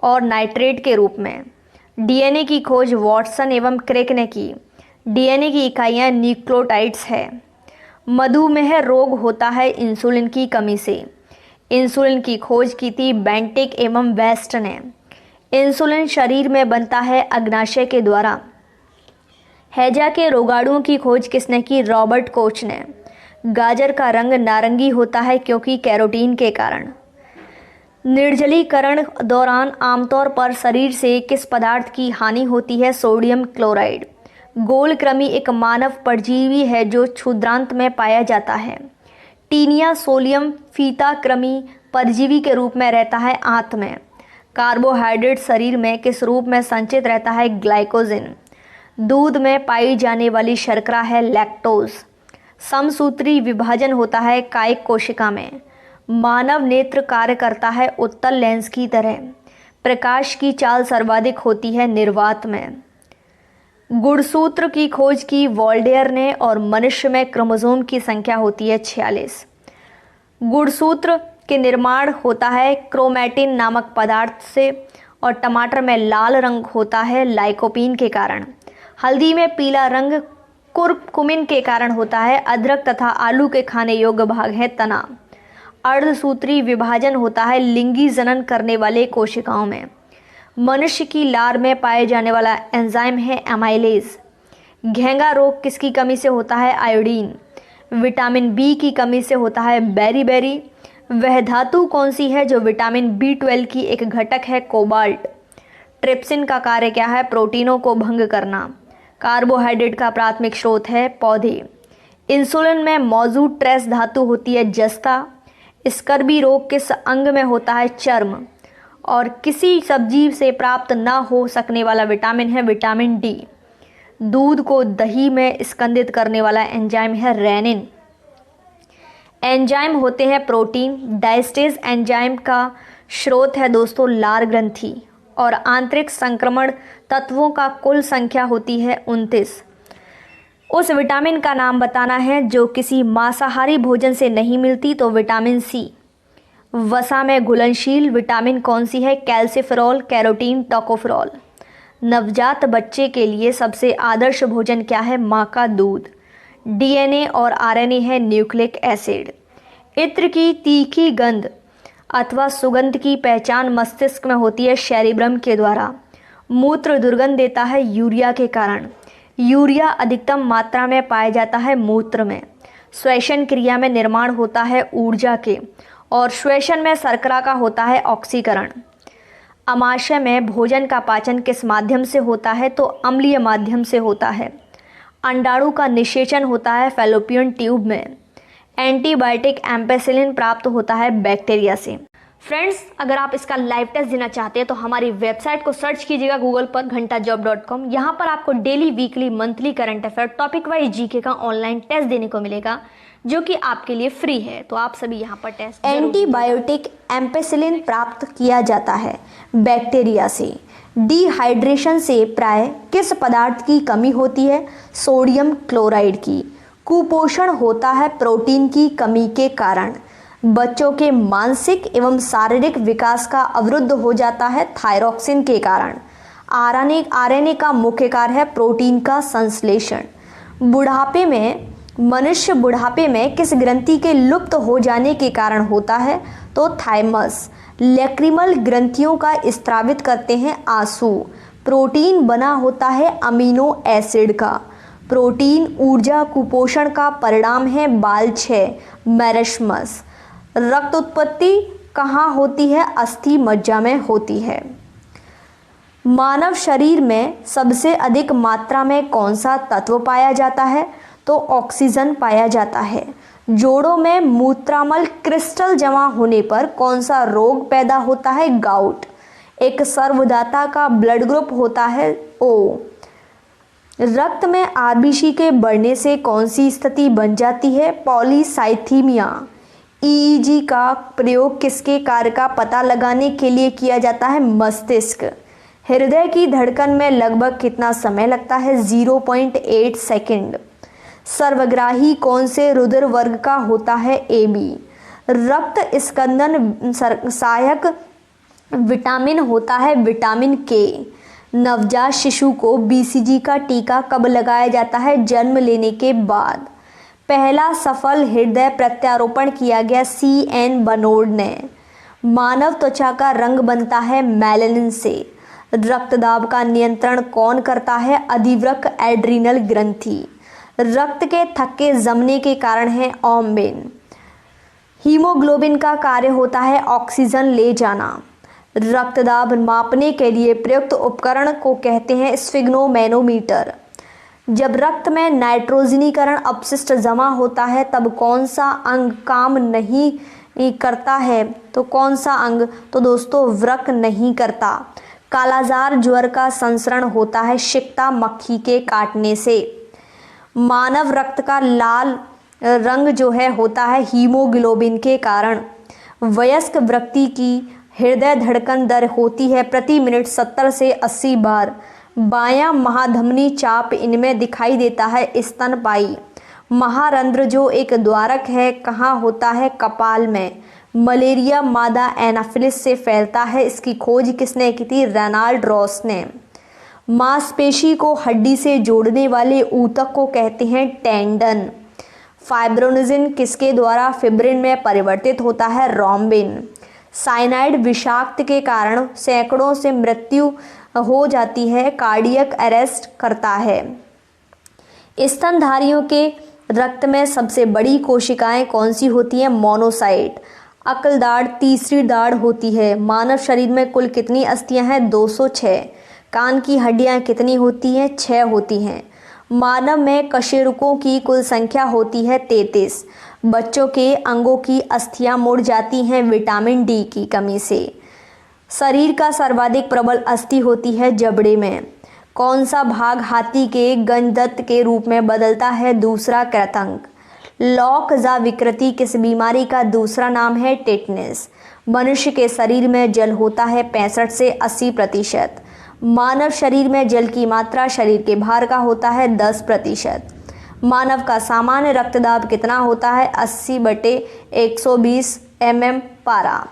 और नाइट्रेट के रूप में। डीएनए की खोज वॉटसन एवं क्रेक ने की। डीएनए की इकाइयाँ न्यूक्लियोटाइड्स है मधुमेह रोग होता है इंसुलिन की कमी से। इंसुलिन की खोज की थी बेंटिक एवं वेस्ट ने। इंसुलिन शरीर में बनता है अग्नाशय के द्वारा। हैजा के रोगाणुओं की खोज किसने की? रॉबर्ट कोच ने। गाजर का रंग नारंगी होता है क्योंकि कैरोटीन के कारण। निर्जलीकरण दौरान आमतौर पर शरीर से किस पदार्थ की हानि होती है? Sodium chloride. गोल कृमि एक मानव परजीवी है जो क्षुद्रांत में पाया जाता है। टीनिया सोलियम फीता कृमि परजीवी के रूप में रहता है आंत में। कार्बोहाइड्रेट शरीर में किस रूप में संचित रहता है? ग्लाइकोजन। दूध में पाई जाने वाली शर्करा है लैक्टोज। समसूत्री विभाजन होता है कायिक कोशिका में। मानव नेत्र कार्य करता है उत्तल लेंस की तरह। प्रकाश की चाल सर्वाधिक होती है निर्वात में। गुणसूत्र की खोज की वॉल्डेयर ने और मनुष्य में क्रोमोसोम की संख्या होती है 46। गुणसूत्र के निर्माण होता है क्रोमैटिन नामक पदार्थ से और टमाटर में लाल रंग होता है लाइकोपीन के कारण। हल्दी में पीला रंग कुरकुमिन के कारण होता है। अदरक तथा आलू के खाने योग्य भाग है तना। अर्धसूत्री विभाजन होता है लिंगी जनन करने वाले कोशिकाओं में। मनुष्य की लार में पाए जाने वाला एंजाइम है एमाइलेज। घेंगा रोग किसकी कमी से होता है? आयोडीन। विटामिन बी की कमी से होता है बेरीबेरी। वह धातु कौन सी है जो विटामिन B12 की एक घटक है? कोबाल्ट। ट्रिप्सिन का कार्य क्या है? प्रोटीनों को भंग करना। कार्बोहाइड्रेट का प्राथमिक स्रोत है पौधे। इंसुलिन में मौजूद ट्रेस धातु होती है जस्ता। स्कर्वी रोग किस अंग में होता है? चर्म। और किसी सब्जी से प्राप्त ना हो सकने वाला विटामिन है विटामिन डी। दूध को दही में स्कंदित करने वाला एंजाइम है रेनिन। एंजाइम होते हैं प्रोटीन। डायस्टेज एंजाइम का स्रोत है दोस्तों लार ग्रंथि। और आंतरिक संक्रमण तत्वों का कुल संख्या होती है 29। उस विटामिन का नाम बताना है जो किसी मांसाहारी भोजन से नहीं मिलती तो विटामिन सी। वसा में घुलनशील विटामिन कौन सी है? Calciferol, carotene, tocopherol. नवजात बच्चे के लिए सबसे आदर्श भोजन क्या है? माँ का दूध। डीएनए और आरएनए है न्यूक्लिक एसिड। इत्र की तीखी गंध अथवा सुगंध की पहचान मस्तिष्क में होती है सेरिब्रम के द्वारा। मूत्र दुर्गंध देता है यूरिया के कारण। यूरिया अधिकतम मात्रा में पाया जाता है मूत्र में। श्वसन क्रिया में निर्माण होता है ऊर्जा के और श्वसन में शर्करा का होता है ऑक्सीकरण। अमाशय में भोजन का पाचन किस माध्यम से होता है? तो अम्लीय माध्यम से होता है। अंडाणु का निषेचन होता है फैलोपियन ट्यूब में। एंटीबायोटिक एम्पेसिलिन प्राप्त होता है बैक्टीरिया से। फ्रेंड्स, अगर आप इसका लाइव टेस्ट देना चाहते हैं तो हमारी वेबसाइट को सर्च कीजिएगा गूगल पर घंटाजॉब.com। यहाँ पर आपको daily, weekly, monthly current affair, topic wise GK का ऑनलाइन टेस्ट देने को मिलेगा जो कि आपके लिए फ्री है। तो आप सभी यहाँ पर टेस्ट। एंटीबायोटिक एम्पेसिलिन प्राप्त किया जाता है बैक्टीरिया से। डिहाइड्रेशन से प्राय किस पदार्थ की कमी होती है? सोडियम क्लोराइड की। कुपोषण होता है प्रोटीन की कमी के कारण। बच्चों के मानसिक एवं शारीरिक विकास का अवरुद्ध हो जाता है थायरॉक्सिन के कारण। आरएनए का मुख्य कार्य है प्रोटीन का संश्लेषण। मनुष्य बुढ़ापे में किस ग्रंथि के लुप्त हो जाने के कारण होता है? तो थाइमस। लैक्रिमल ग्रंथियों का स्त्रावित करते हैं आंसू। प्रोटीन बना होता है अमीनो एसिड का। प्रोटीन ऊर्जा कुपोषण का परिणाम है बालछय मैरस्मस। रक्त उत्पत्ति कहाँ होती है? अस्थि मज्जा में होती है। मानव शरीर में सबसे अधिक मात्रा में कौन सा तत्व पाया जाता है? तो ऑक्सीजन पाया जाता है। जोड़ों में मूत्रामल क्रिस्टल जमा होने पर कौन सा रोग पैदा होता है? गाउट। एक सर्वदाता का ब्लड ग्रुप होता है O। रक्त में आरबीसी के बढ़ने से कौन सी स्थिति बन जाती है? पॉलीसाइथीमिया। ईईजी का प्रयोग किसके कार्य का पता लगाने के लिए किया जाता है? मस्तिष्क। हृदय की धड़कन में लगभग कितना समय लगता है? 0.8 सेकंड। सर्वग्राही कौन से रुधिर वर्ग का होता है? AB। रक्त स्कंदन सहायक विटामिन होता है विटामिन K। नवजात शिशु को BCG का टीका कब लगाया जाता है? जन्म लेने के बाद। पहला सफल हृदय प्रत्यारोपण किया गया CN बनोड ने। मानव त्वचा का रंग बनता है मेलानिन से। रक्तदाब का नियंत्रण कौन करता है? अधिवृक्क एड्रीनल ग्रंथि। रक्त के थक्के जमने के कारण है ओम्बिन। हीमोग्लोबिन का कार्य होता है ऑक्सीजन ले जाना। रक्तदाब मापने के लिए प्रयुक्त उपकरण को कहते हैं स्फिग्नोमैनोमीटर। जब रक्त में नाइट्रोजनीकरण अपशिष्ट जमा होता है तब कौन सा अंग काम नहीं करता है? तो कौन सा अंग? तो दोस्तों वृक्क नहीं करता। कालाजार ज्वर का संसरण होता है शिक्ता मक्खी के काटने से। मानव रक्त का लाल रंग जो है होता है हीमोग्लोबिन के कारण। वयस्क व्यक्ति की हृदय धड़कन दर होती है प्रति मिनट 70 से 80 बार। बायां महाधमनी चाप इनमें दिखाई देता है स्तनपायी। महारंध्र जो एक द्वारक है कहाँ होता है? कपाल में। मलेरिया मादा एनाफिलिस से फैलता है। इसकी खोज किसने की थी? रेनाल्ड रॉस ने। मांसपेशी को हड्डी से जोड़ने वाले ऊतक को कहते हैं टेंडन। फाइब्रोनेजिन किसके द्वारा फिब्रिन में परिवर्तित होता है? रोम्बिन। साइनाइड विषाक्त के कारण सैकड़ों से मृत्यु हो जाती है, कार्डियक अरेस्ट करता है। स्तनधारियों के रक्त में सबसे बड़ी कोशिकाएं कौन सी होती हैं? मोनोसाइट। अकल दाढ़ तीसरी दाढ़ होती है। मानव शरीर में कुल कितनी अस्थियां हैं? 206। कान की हड्डियां कितनी होती हैं? 6 होती हैं। मानव में कशेरुकों की कुल संख्या होती है 33। बच्चों के अंगों की अस्थियां मुड़ जाती हैं विटामिन डी की कमी से। शरीर का सर्वाधिक प्रबल अस्थि होती है जबड़े में। कौन सा भाग हाथी के गंजदत्त के रूप में बदलता है? दूसरा कृतंक। लॉकजा विकृति किस बीमारी का दूसरा नाम है? टिटनेस। मनुष्य के शरीर में जल होता है 65 से 80%। मानव शरीर में जल की मात्रा शरीर के भार का होता है 10%। मानव का सामान्य रक्तदाब कितना होता है? 80/120 mm पारा।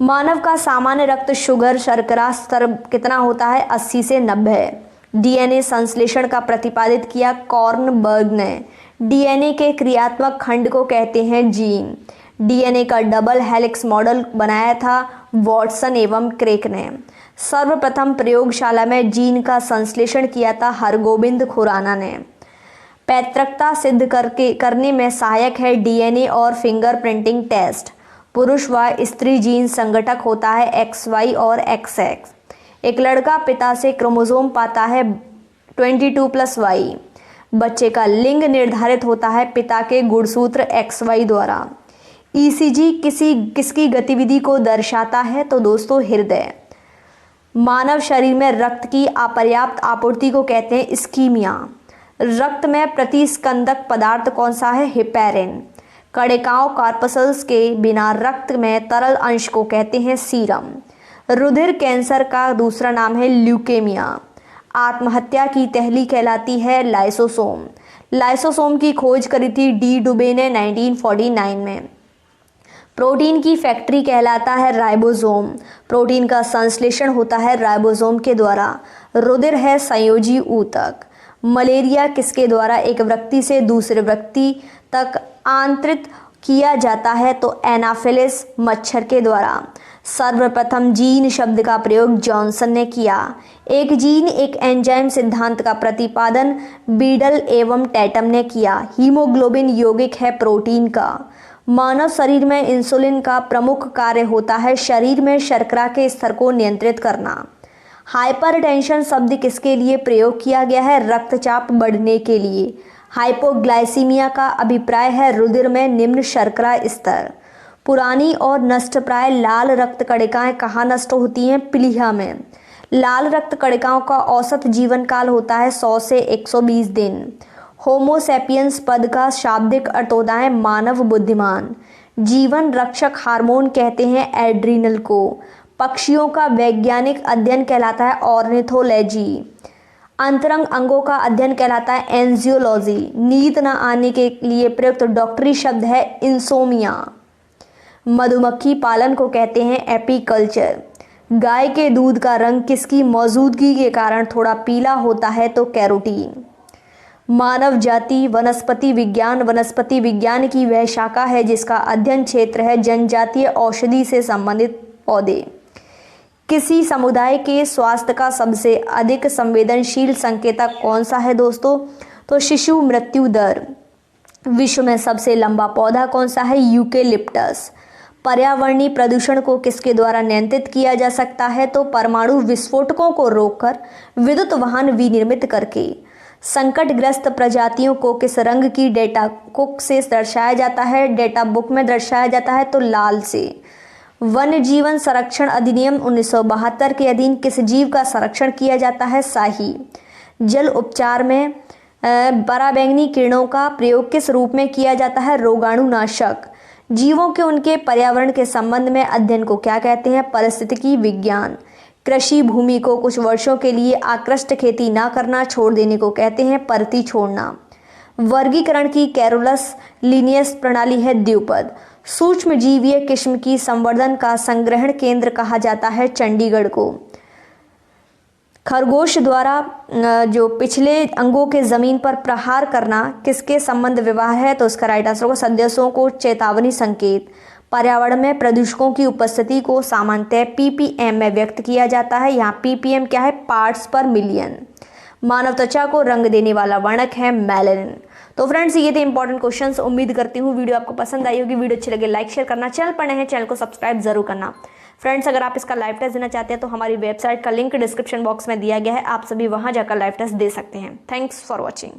मानव का सामान्य रक्त शुगर शर्करा स्तर कितना होता है? 80 से 90। डीएनए संश्लेषण का प्रतिपादित किया कॉर्नबर्ग ने। डीएनए के क्रियात्मक खंड को कहते हैं जीन। डीएनए का डबल हेलिक्स मॉडल बनाया था वॉटसन एवं क्रेक ने। सर्वप्रथम प्रयोगशाला में जीन का संश्लेषण किया था हरगोबिंद खुराना ने। पैतृकता सिद्ध करने में सहायक है डीएनए और फिंगरप्रिंटिंग टेस्ट। पुरुष व स्त्री जीन संगठक होता है XY और XX। एक लड़का पिता से क्रोमोसोम पाता है 22+Y। बच्चे का लिंग निर्धारित होता है पिता के गुणसूत्र XY द्वारा। ईसीजी किसकी गतिविधि को दर्शाता है? तो दोस्तों हृदय। मानव शरीर में रक्त की अपर्याप्त आपूर्ति को कहते हैं इस्कीमिया। रक्त में प्रतिस्कंदक पदार्थ कौन सा है? हेपेरिन। कणिकाओं कॉर्पसल्स के बिना रक्त में तरल अंश को कहते हैं सीरम। रुधिर कैंसर का दूसरा नाम है ल्यूकेमिया। आत्महत्या की तहली कहलाती है लाइसोसोम। लाइसोसोम की खोज करी थी डी डुबे ने 1949 में। प्रोटीन की फैक्ट्री कहलाता है राइबोसोम। प्रोटीन का संश्लेषण होता है राइबोसोम के द्वारा। रुधिर है संयोजी ऊतक। मलेरिया किसके द्वारा एक व्यक्ति से दूसरे व्यक्ति तक आंतरित किया जाता है? तो एनाफिलिस मच्छर के द्वारा। सर्वप्रथम जीन शब्द का प्रयोग जॉनसन ने किया। एक जीन एक एंजाइम सिद्धांत का प्रतिपादन बीडल एवं टैटम ने किया। हीमोग्लोबिन यौगिक है प्रोटीन का। मानव शरीर में इंसुलिन का प्रमुख कार्य होता है शरीर में शर्करा के स्तर को नियंत्रित करना। हाइपरटेंशन शब्द किसके लिए प्रयोग किया गया है? रक्तचाप बढ़ने के लिए। हाइपोग्लाइसीमिया का अभिप्राय है रुधिर में निम्न शर्करा स्तर। पुरानी और नष्टप्राय लाल रक्त कणिकाएं कहाँ नष्ट होती हैं? प्लीहा में। लाल रक्त कणिकाओं का औसत जीवन काल होता है 100 से 120 दिन। होमोसेपियंस पद का शाब्दिक अर्थ होता है मानव बुद्धिमान। जीवन रक्षक हार्मोन कहते हैं एड्रीनल को। पक्षियों का वैज्ञानिक अध्ययन कहलाता है ऑर्निथोलॉजी। अंतरंग अंगों का अध्ययन कहलाता है एंजियोलॉजी। नींद न आने के लिए प्रयुक्त डॉक्टरी शब्द है इंसोमिया। मधुमक्खी पालन को कहते हैं एपीकल्चर। गाय के दूध का रंग किसकी मौजूदगी के कारण थोड़ा पीला होता है? तो कैरोटीन। मानव जाति वनस्पति विज्ञान की वह शाखा है जिसका अध्ययन क्षेत्र है जनजातीय औषधि से संबंधित पौधे। किसी समुदाय के स्वास्थ्य का सबसे अधिक संवेदनशील संकेतक कौन सा है दोस्तों? तो शिशु मृत्यु दर। विश्व में सबसे लंबा पौधा कौन सा है? यूकेलिप्टस। पर्यावरणीय प्रदूषण को किसके द्वारा नियंत्रित किया जा सकता है? तो परमाणु विस्फोटकों को रोककर, विद्युत वाहन विनिर्मित करके। संकटग्रस्त प्रजातियों को किस रंग की डेटा बुक से दर्शाया जाता है? डेटा बुक में दर्शाया जाता है तो लाल से। वन्य जीवन संरक्षण अधिनियम 1972 के अधीन किस जीव का संरक्षण किया जाता है? शाही। जल उपचार में पराबैंगनी किरणों का प्रयोग किस रूप में किया जाता है? रोगाणुनाशक। जीवों के उनके पर्यावरण के संबंध में अध्ययन को क्या कहते हैं? पारिस्थितिकी विज्ञान। कृषि भूमि को कुछ वर्षों के लिए आकृष्ट खेती ना करना छोड़ देने को कहते हैं परती छोड़ना। वर्गीकरण की कैरोलस लिनियस प्रणाली है द्विपद। सूक्ष्म जीवीय किस्म की संवर्धन का संग्रहण केंद्र कहा जाता है चंडीगढ़ को। खरगोश द्वारा जो पिछले अंगों के जमीन पर प्रहार करना किसके संबंध विवाह है? तो उसका राइट आंसर होगा सदस्यों को चेतावनी संकेत। पर्यावरण में प्रदूषकों की उपस्थिति को सामान्यतः ppm में व्यक्त किया जाता है। यहाँ ppm क्या है? पार्ट्स पर मिलियन। मानव त्वचा को रंग देने वाला वर्णक है मेलानिन। तो फ्रेंड्स ये थे इंपॉर्टेंट क्वेश्चंस। उम्मीद करती हूँ वीडियो आपको पसंद आई होगी। वीडियो अच्छी लगे लाइक शेयर करना, चैनल पर नए हैं चैनल को सब्सक्राइब जरूर करना। फ्रेंड्स अगर आप इसका लाइव टेस्ट देना चाहते हैं तो हमारी वेबसाइट का लिंक डिस्क्रिप्शन बॉक्स में दिया गया है, आप सभी वहां जाकर लाइव टेस्ट दे सकते हैं। Thanks for watching.